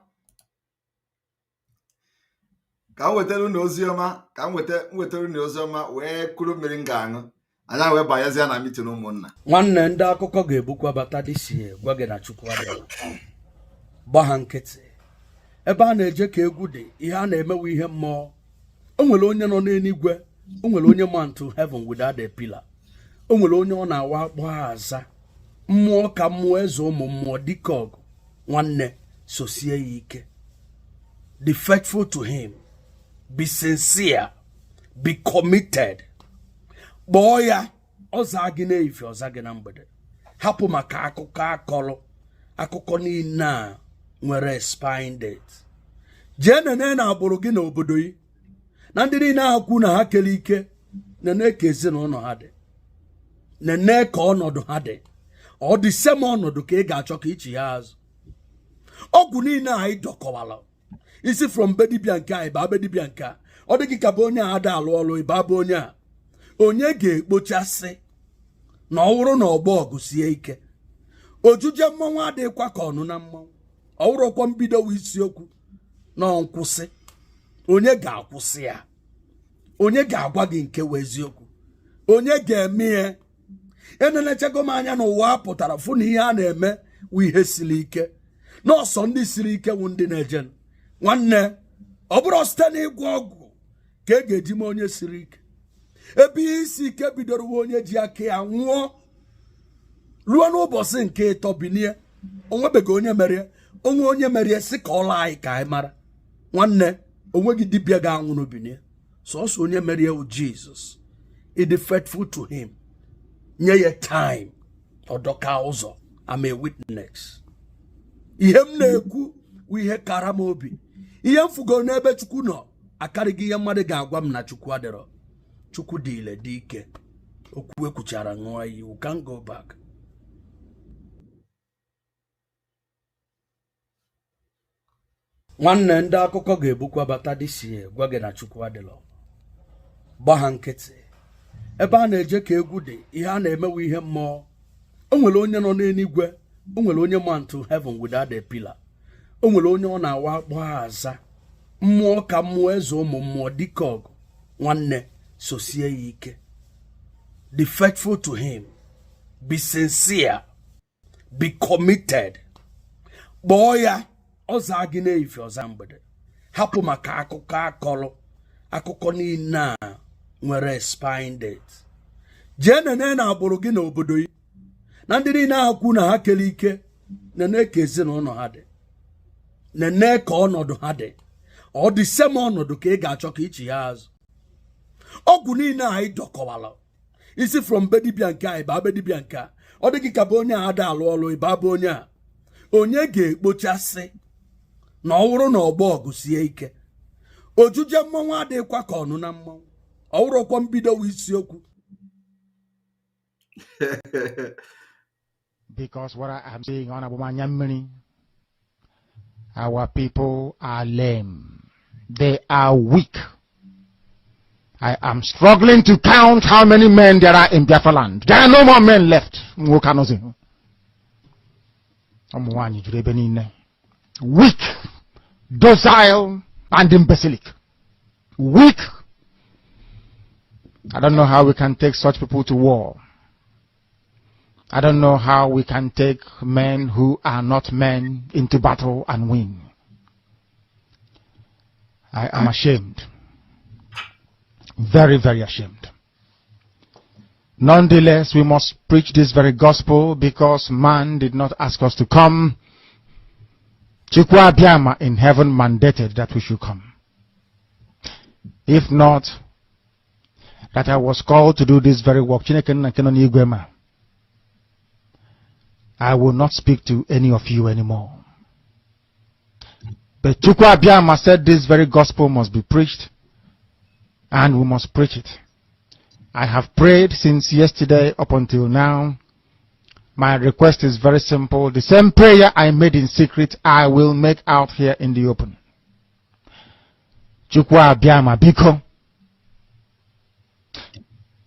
Speaker 9: Ka m wetara unu ozi ọma, ka m wetara unu ozi ọma wee kuru mmiri m ga-aṅụ. Anya wee banyezie na mitin ụmụnna.
Speaker 10: Nwanne ndị akụkọ ga-ebukwa bata dịsie gwa gị na Chukwu adịla. Gba ha nkịtị. Ebe a na-eje ka egwu dị, ihe a na-emewe ihe mmụọ. O nwere onye nọ n'eluigwe, o nwere onye man to heaven without a pillar. O nwere onye ọ na-awa akpọ aza. Mmụọ ka mmụọ eze ụmụ mmụọ dịka ọgụ. Nwanne sosie ya ike. Be faithful to him. Be sincere. Be committed. Kpọọ ya, ọza gị n'efi ọza gị na mgbede. Hapụ maka akụkọ akọrọ. Akụkọ niile a nwere expiring date. Jee nene na agbụrụ gị na obodo gị. Na ndị niile ahụ kwu na ha kere ike, nene ka ezinụlọ ha dị. Nene ka ọnọdụ ha dị. ọ dị same ọnọdụ ka ị ga-achọ ka ichi ya azụ. Ọgwụ niile anyị dọkọwala isi from bedibia nke anyị baa bedibia nke a, ọ dịghị ka bụ onye a ada alụ ọlụ ịba bụ onye a, onye ga-ekpochasị na ọ wụrụ na ọgbọ ọgụ sie ike. Ojuje mmanwụ adịghịkwa ka ọnụ na mmanwụ, ọ wụrụkwa mbido wụ isiokwu na nkwụsị. Onye ga-akwụsị ya, onye ga-agwa gị nke wụ eziokwu, onye ga-eme ya. Enelechego m anya n'ụwa a pụtara fụ na ihe a na-eme wụ ihe siri ike, n'ọsọ ndị siri ike wụ ndị na-eje. Nwanne, ọ bụrụ site n'ịgwọ ọgwụ ka e ga-eji m onye siri ike. Ebe ihe isi ike bidoro nwe onye ji aka ya nwụọ ruo n'ụbọchị nke ịtọ binie, onwebeghị onye merie. Onye merie si ka ọla anyị ka anyị mara. Nwanne, onweghị dibịa ga-anwụ n'obinie, sọsọ onye merie wụ Jizọs. It is faithful to him. Nye ya time, ọdọka ụzọ. I'm a witness. Ihe m na-ekwu wụ ihe kara m obi. Ihe m fugo n'ebe Chukwu nọ akarịghị ihe mmadụ ga-agwa m na Chukwu adịrọ. Chukwu dị ile dị ike. Okwu ekwuchara ṅụọ iyi. We can't go back. Nwanne, ndị akụkọ ga-ebukwa bata dịsie gwa gị na Chukwu adịrọ. Gba ha nkịtị. Ebe a na-eje ka egwu dị, ihe a na-emewe ihe mmụọ. O nwere onye nọ n'eluigwe, o nwere onye man to heaven without a pillar. O nwere onye ọ na-awa akpọ aza. Mmụọ ka mmụọ eze ụmụ mmụọ dịka ọgụ. Nwanne, sosie ya ike. Be faithful to him. Be sincere. Be committed. Kpọọ ya, ọza gị na-efe ọza mgbede. Hapụ maka akụkọ akọrọ. Akụkọ niile a nwere expiring date. Jee nene na agbụrụ gị na obodo yi. Na ndị niile ahụ kwu na ha kere ike, nene ka ezinụlọ ha dị. Nene ka ọnọdụ ha dị. Ọ dị same ọnọdụ ka ị ga-achọ ka ichi ya azụ. Ọgwụ niile anyị dọkọwala isi from bedibia nke anyị baa bedibia nke a, ọ dịghị ka bụ onye a ada alụ ọlụ ịba bụ onye a, onye ga-ekpochasị na ọ wụrụ na ọgbọ ọgụ sie ike. Ojuje mmanwụ adịghịkwa ka ọnụ na mmanwụ, ọ wụrụkwa mbido wụ isiokwu.
Speaker 11: Because what I am saying on Abumanyamini, our people are lame. They are weak. I am struggling to count how many men there are in Biafra land. There are no more men left. Weak, docile, and imbecilic. Weak. I don't know how we can take such people to war. I don't know how we can take men who are not men into battle and win. I am ashamed. Very, very ashamed. Nonetheless, we must preach this very gospel because man did not ask us to come. Chukwu Abiyama in heaven mandated that we should come. If not, that I was called to do this very work, I will not speak to any of you anymore. But Chukwu Abiyama said this very gospel must be preached, and we must preach it. I have prayed since yesterday up until now. My request is very simple. The same prayer I made in secret, I will make out here in the open. Chukwu Abiyama biko.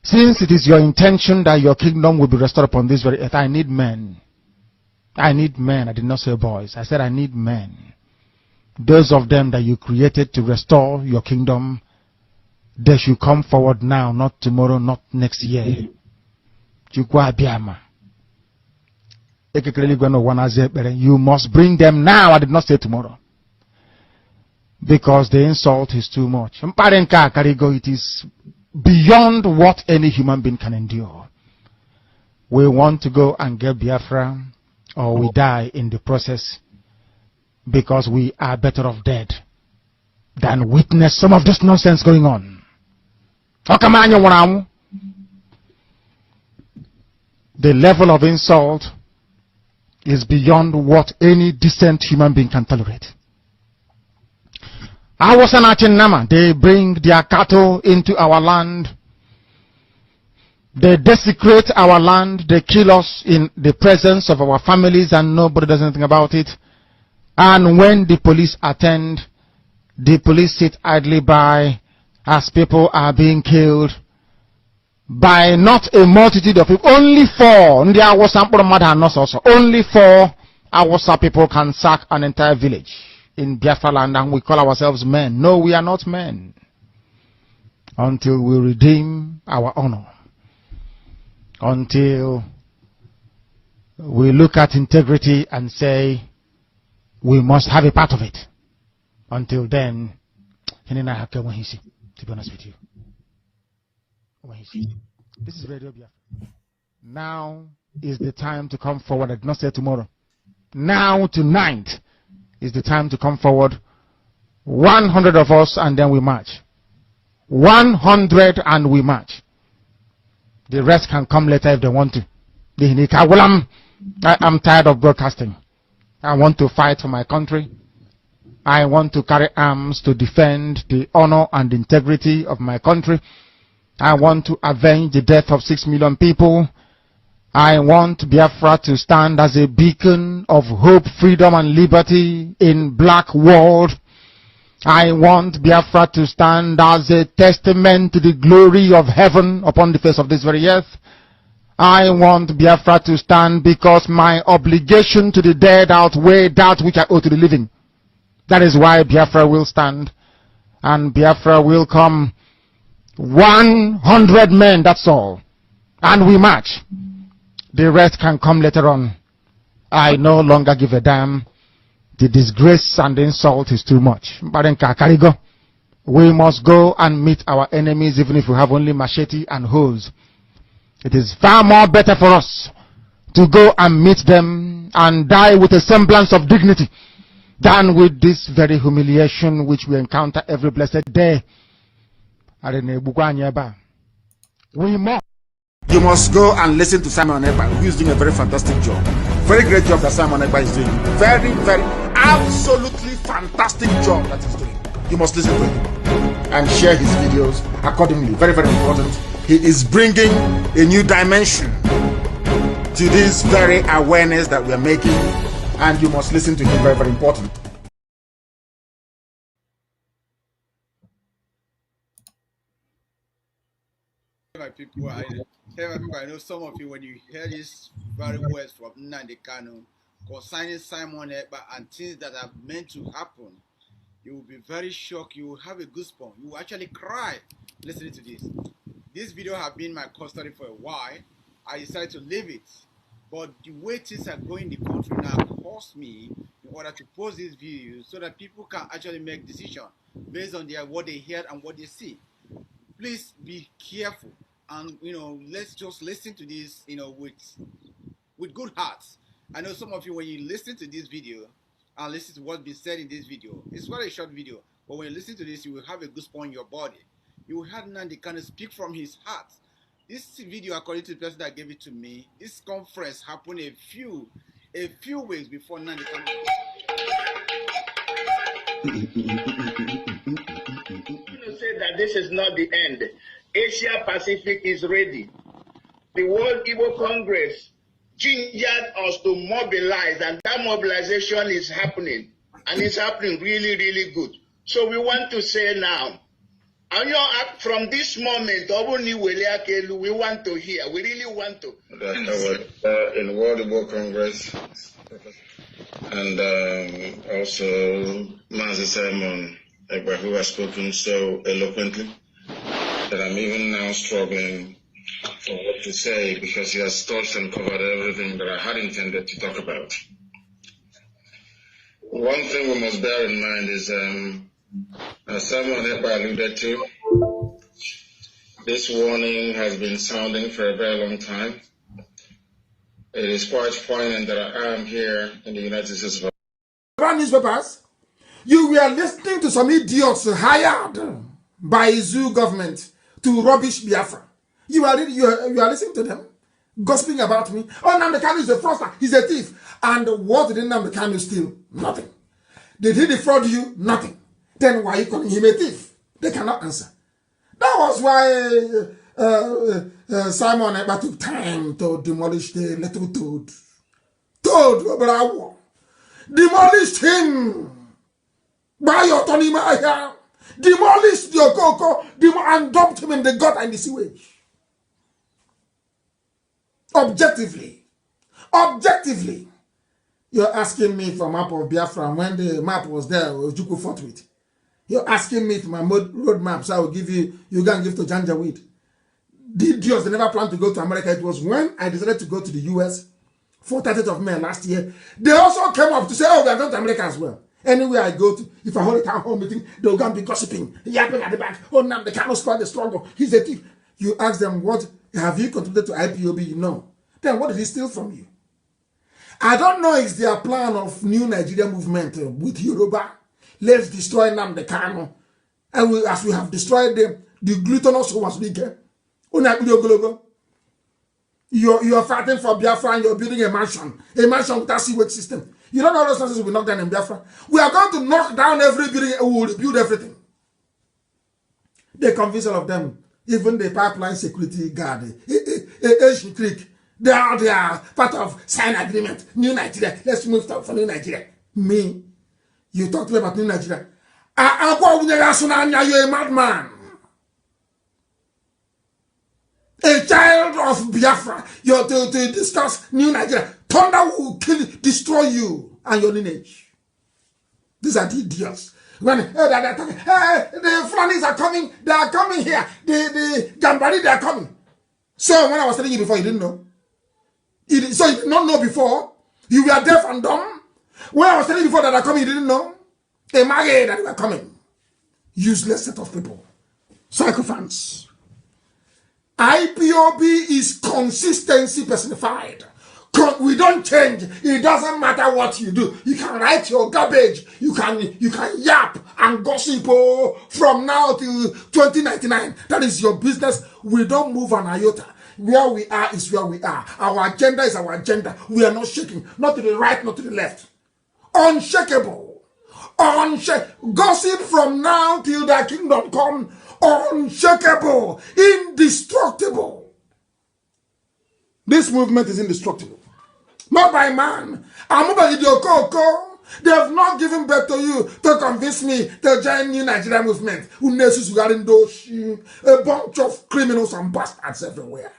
Speaker 11: Since it is your intention that your kingdom will be restored upon this very earth, I need men. I need men. I did not say boys. I said I need men. Those of them that you created to restore your kingdom, they should come forward now, not tomorrow, not next year. Chukwu Abiyama. You must bring them now. I did not say tomorrow. Because the insult is too much. It is beyond what any human being can endure. We want to go and get Biafra, or we die in the process, because we are better off dead than witness some of this nonsense going on. The level of insult is beyond what any decent human being can tolerate. They bring their cattle into our land. They desecrate our land. They kill us in the presence of our families and nobody does anything about it. And when the police attend, the police sit idly by as people are being killed by not a multitude of people. Only 4. Only 4 Awasa people can sack an entire village in Biafra land, and we call ourselves men. No, we are not men. Until we redeem our honor. Until we look at integrity and say, we must have a part of it. Until then, to be honest with you. This is Radio Biafra. Now is the time to come forward. I did not say tomorrow. Now, tonight, is the time to come forward. 100 of us, and then we march. 100 and we march. The rest can come later if they want to. I'm tired of broadcasting. I want to fight for my country. I want to carry arms to defend the honor and integrity of my country. I want to avenge the death of 6 million people. I want Biafra to stand as a beacon of hope, freedom and liberty in black world. I want Biafra to stand as a testament to the glory of heaven upon the face of this very earth. I want Biafra to stand because my obligation to the dead outweigh that which I owe to the living. That is why Biafra will stand, and Biafra will come. 100 men, that's all. And we march. The rest can come later on. I no longer give a damn. The disgrace and the insult is too much. We must go and meet our enemies even if we have only machete and hoes. It is far more better for us to go and meet them and die with a semblance of dignity than with this very humiliation which we encounter every blessed day. We must.
Speaker 12: You must go and listen to Simon Ekpa, who is doing a very fantastic job. Very great job that Simon Ekpa is doing. Very, very, absolutely fantastic job that he's doing. You must listen to him and share his videos accordingly. Very, very important. He is bringing a new dimension to this very awareness that we are making, and you must listen to him. Very, very important.
Speaker 13: My people, I know some of you, when you hear these very words from Nnamdi Kanu concerning Simon Ekpa and things that are meant to happen, you will be very shocked. You will have a goosebump. You will actually cry listening to this. This video has been my custody for a while. I decided to leave it, but the way things are going in the country now caused me in order to post this video so that people can actually make decisions based on what they hear and what they see. Please be careful. And let's just listen to this, with good hearts. I know some of you, when you listen to this video and listen to what's been said in this video, it's very a short video, but when you listen to this, you will have a goosebump in your body. You will have Nnamdi Kanu speak from his heart. This video, according to the person that gave it to me, this conference happened a few weeks before Nnamdi Kanu.
Speaker 14: Say that this is not the end. Asia Pacific is ready. The World Igbo Congress gingered us to mobilize, and that mobilization is happening, and it's happening really, really good. So we want to say now, from this moment, we want to hear, we really want to.
Speaker 15: In World Igbo Congress, and also Master Simon Ekpa, who has spoken so eloquently that I'm even now struggling for what to say, because he has touched and covered everything that I had intended to talk about. One thing we must bear in mind is, as Simon Ekpa alluded to, this warning has been sounding for a very long time. It is quite poignant that I am here in the United States of
Speaker 5: America. Newspapers, you were listening to some idiots hired by zoo government to rubbish Biafra. You are listening to them, gossiping about me. Oh, Nnamdi Kanu is a fraudster, he's a thief. And what did Nnamdi Kanu steal? Nothing. Did he defraud you? Nothing. Then why are you calling him a thief? They cannot answer. That was why
Speaker 12: Simon Ekpa took time to demolish the little toad. Toad, bravo. Demolished him. By your Tony Maya. Demolished your Coco and dumped him in the gutter and the sewage. Objectively. You're asking me for map of Biafra when the map was there, Ojukwu fought with. You're asking me for my road map, so I will give you can give to Janjaweed. The idiots, they never planned to go to America. It was when I decided to go to the US for 30th of May last year. They also came up to say, oh, we are going to America as well. Anywhere I go to, if I hold a town hall meeting, they'll go and be gossiping, yapping at the back. Oh, now they cannot squad the struggle. He's a thief. You ask them, what have you contributed to IPOB? No. Then what did he steal from you? I don't know if their plan of new Nigeria movement with Yoruba. Let's destroy Nnamdi Kanu. And as we have destroyed them, the glutinous was bigger. You're fighting for Biafra and you're building a mansion without sewage system. You don't know those nonsense we knock down in Biafra. We are going to knock down every building and we will rebuild everything. They convince all of them, even the pipeline security guard, Asian Creek, they are part of sign agreement. New Nigeria, let's move for New Nigeria. Me, you talk to me about New Nigeria. You're a madman. A child of Biafra, you're to discuss New Nigeria. Thunder will kill, destroy you and your lineage. These are the idiots. When they're talking, hey, the Fulanis are coming, they are coming here. The Gambari, they are coming. So when I was telling you before, you didn't know. So you did not know before. You were deaf and dumb. When I was telling you before that they are coming, you didn't know. They married that they were coming. Useless set of people. Psychophants. IPOB is consistency personified. We don't change. It doesn't matter what you do. You can write your garbage. You can yap and gossip from now till 2099. That is your business. We don't move an iota. Where we are is where we are. Our agenda is our agenda. We are not shaking. Not to the right, not to the left. Unshakable. Gossip from now till the kingdom come. Unshakable. Indestructible. This movement is indestructible. Not by man. They have not given birth to you to convince me to join New Nigeria movement. A bunch of criminals and bastards everywhere.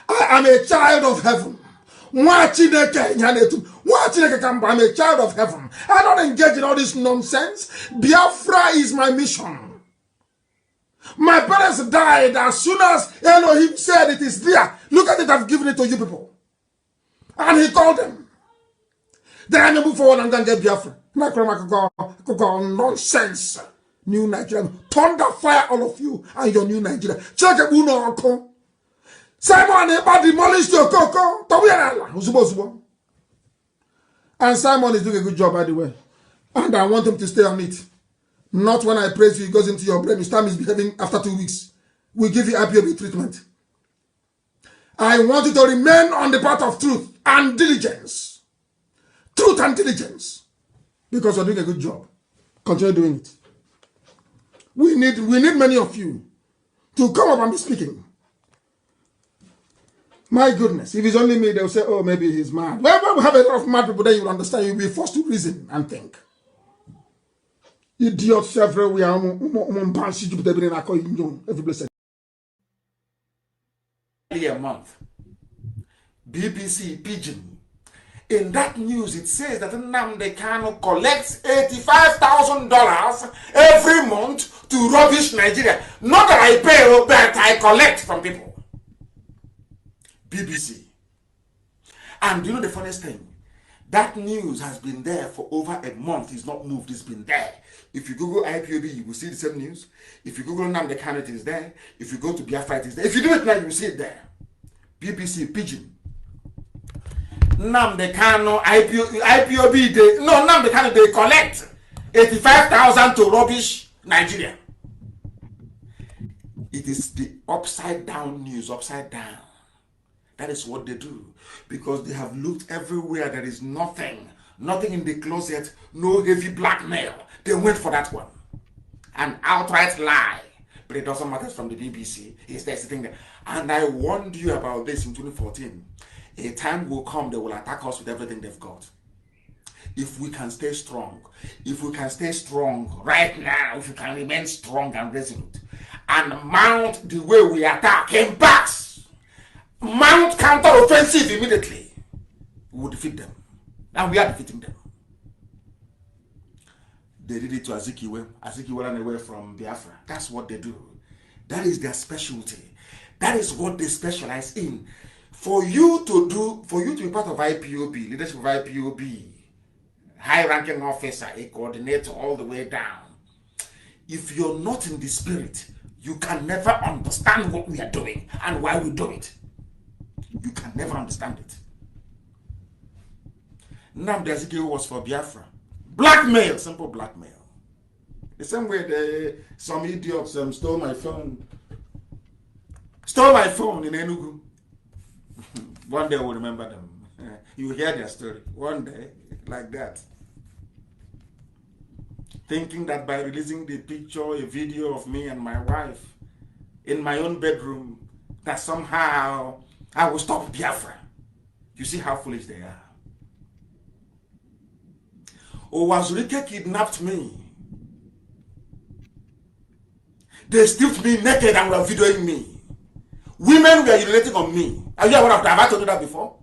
Speaker 12: I am a child of heaven. I'm a child of heaven. I don't engage in all this nonsense. Biafra is my mission. My parents died as soon as Elohim said it is there. Look at it, I've given it to you people. And he called them. Then I move forward and then get Biafra. Nonsense. New Nigeria. Thunder fire all of you and your new Nigeria. Check it, Uno Uncle. Simon Ekpa demolished your coco. And Simon is doing a good job, by the way. And I want him to stay on it. Not when I praise you, it goes into your brain. You start misbehaving after 2 weeks. We give you IPOB treatment. I want you to remain on the path of truth and diligence. Truth and diligence. Because you're doing a good job. Continue doing it. We need many of you to come up and be speaking. My goodness, if it's only me, they'll say, oh, maybe he's mad. Well, we have a lot of mad people, then you'll understand. You'll be forced to reason and think. Idiots everywhere. Every blessed.
Speaker 9: A month. BBC Pigeon. In that news, it says that Nnamdi Kanu collects $85,000 every month to rubbish Nigeria. Not that I pay, but I collect from people. BBC. And you know the funniest thing? That news has been there for over a month. It's not moved. It's been there. If you Google IPOB, you will see the same news. If you Google Nnamdi Kanu, it is there. If you go to Biafra, it is there. If you do it now, you will see it there. BBC Pigeon. Nnamdi Kanu, IPOB, Nnamdi Kanu, they collect 85,000 to rubbish Nigeria. It is the upside down news, upside down. That is what they do. Because they have looked everywhere. There is nothing. Nothing in the closet. No heavy blackmail. They went for that one. An outright lie.
Speaker 12: but it doesn't matter from the BBC. He's there sitting there. And I warned you about this in 2014. A time will come, they will attack us with everything they've got. If we can stay strong, right now, if we can remain strong and resolute, and mount the way we attack in backs, mount counter-offensive immediately, we will defeat them. And we are defeating them. They did it to Azikiwe. Azikiwe ran away from Biafra. That's what they do. That is their specialty. That is what they specialize in. For you to be part of IPOB, leadership of IPOB, high-ranking officer, a coordinator all the way down, if you're not in the spirit, you can never understand what we are doing and why we do it. You can never understand it. Nnamdi Azikiwe was for Biafra. Blackmail, simple blackmail. The same way some idiots stole my phone in Enugu. One day we'll remember them. You will hear their story. One day, like that. Thinking that by releasing the picture, a video of me and my wife in my own bedroom, that somehow I will stop Biafra. You see how foolish they are. Owazurike kidnapped me. They stripped me naked and were videoing me. Women were urinating on me. Are you aware of that? Have I told you that before?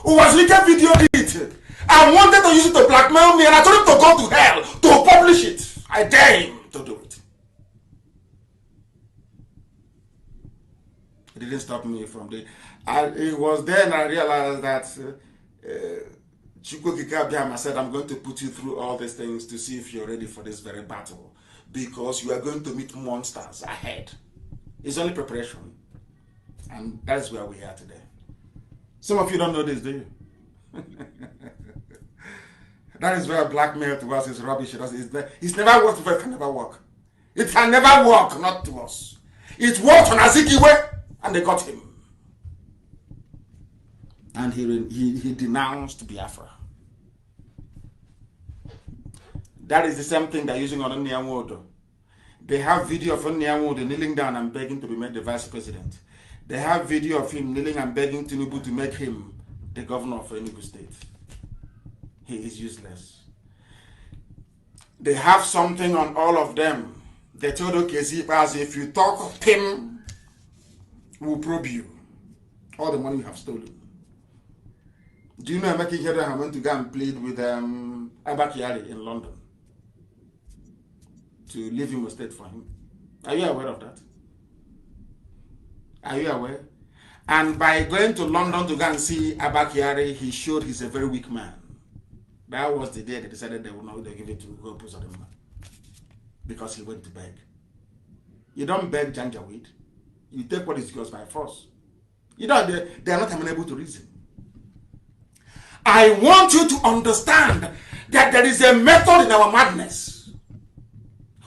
Speaker 12: Owazurike videoed it. I wanted to use it to blackmail me, and I told him to go to hell to publish it. I dare him to do it. It didn't stop me from the. It was then I realized that Chukwu Kikabiama said, I'm going to put you through all these things to see if you're ready for this very battle, because you are going to meet monsters ahead. It's only preparation. And that's where we are today. Some of you don't know this, do you? That is where blackmail to us is rubbish. It's never worked before. It can never work. It can never work, not to us. It worked on Azikiwe, and they got him. And he denounced Biafra. That is the same thing they're using on Onyanwodo. They have video of Onyanwodo kneeling down and begging to be made the vice president. They have video of him kneeling and begging Tinubu to make him the governor of Enugu State. He is useless. They have something on all of them. They told Okezipas, if you talk him, we'll probe you. All the money you have stolen. Do you know Emeka Ihedioha went to go and plead with Abakiari in London to leave him a state for him? Are you aware of that? Are you aware? And by going to London to go and see Abakiari, he showed he's a very weak man. That was the day they decided they would not give it to Hope Uzodimma, because he went to beg. You don't beg Janjaweed. You take what is yours by force. You know, they are not amenable to reason. I want you to understand that there is a method in our madness.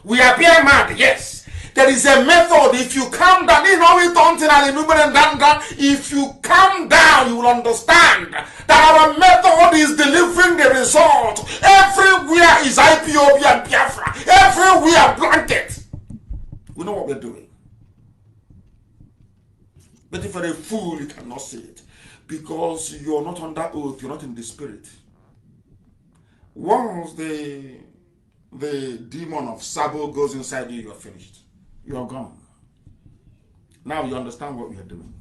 Speaker 12: We appear mad, yes. There is a method. If you calm down, if you calm down, you will understand that our method is delivering the result. Everywhere is IPOB and Biafra. Everywhere blanket. We know what we're doing. But if you're a fool, you cannot see it. Because you're not under oath, you're not in the spirit. Once the demon of Sabo goes inside you, you're finished. You're gone. Now you understand what we are doing.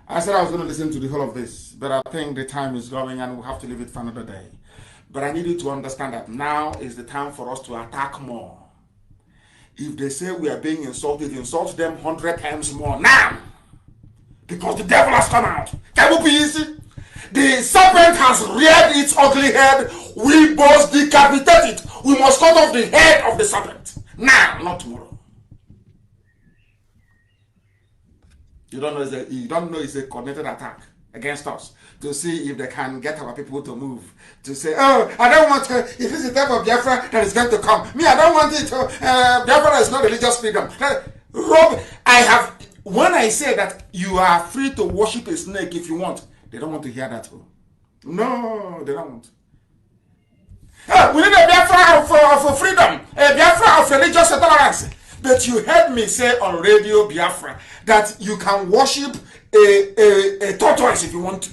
Speaker 12: I said I was going to listen to the whole of this, but I think the time is going and we'll have to leave it for another day. But I need you to understand that now is the time for us to attack more. If they say we are being insulted, insult them 100 times more now. Because the devil has come out. Can we be easy? The serpent has reared its ugly head. We must decapitate it. We must cut off the head of the serpent. Now, not tomorrow. You don't know it's a coordinated attack against us to see if they can get our people to move. To say, oh, I don't want to, if it's the type of Biafra that is going to come. Me, I don't want it to, Biafra is not religious freedom. Rob, when I say that you are free to worship a snake if you want, they don't want to hear that. No, they don't want. We need a Biafra of freedom, a Biafra of religious tolerance. But you heard me say on Radio Biafra that you can worship a tortoise if you want to.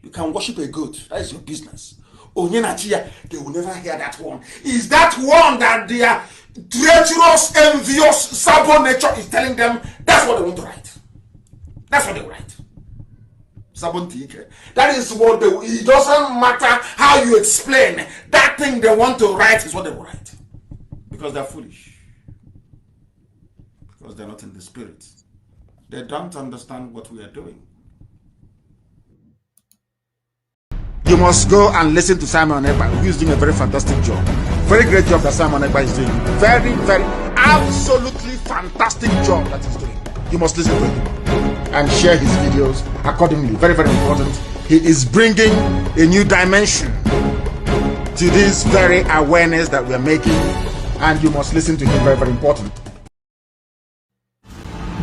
Speaker 12: You can worship a goat. That is your business. Onyenachia, they will never hear that one. Is that one that their treacherous, envious, stubborn nature is telling them that's what they want to write? That's what they write. Stubborn thinker. That is what they. It doesn't matter how you explain that thing they want to write is what they will write, because they're foolish. Because they're not in the spirit. They don't understand what we are doing. You must go and listen to Simon Ekpa, who is doing a very fantastic job. Very great job that Simon Ekpa is doing. Very, very, absolutely fantastic job that he's doing. You must listen to him and share his videos accordingly. Very, very important. He is bringing a new dimension to this very awareness that we are making, and you must listen to him. Very, very important.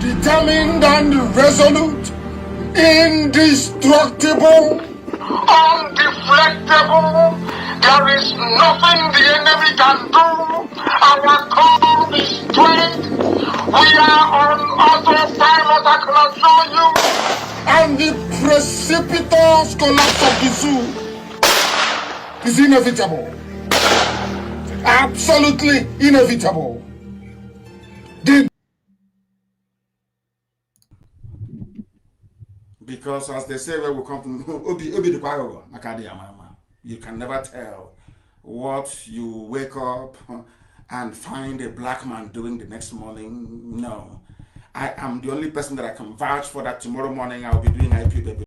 Speaker 5: Determined and resolute, indestructible, undeflectable. There is nothing the enemy can do. Our call is straight. We are on autopilot, I can assure you. And the precipitous collapse of the zoo is inevitable. Absolutely inevitable.
Speaker 12: Because as they say, where we come from, you can never tell what you wake up and find a black man doing the next morning. No. I am the only person that I can vouch for that tomorrow morning I'll be doing IP.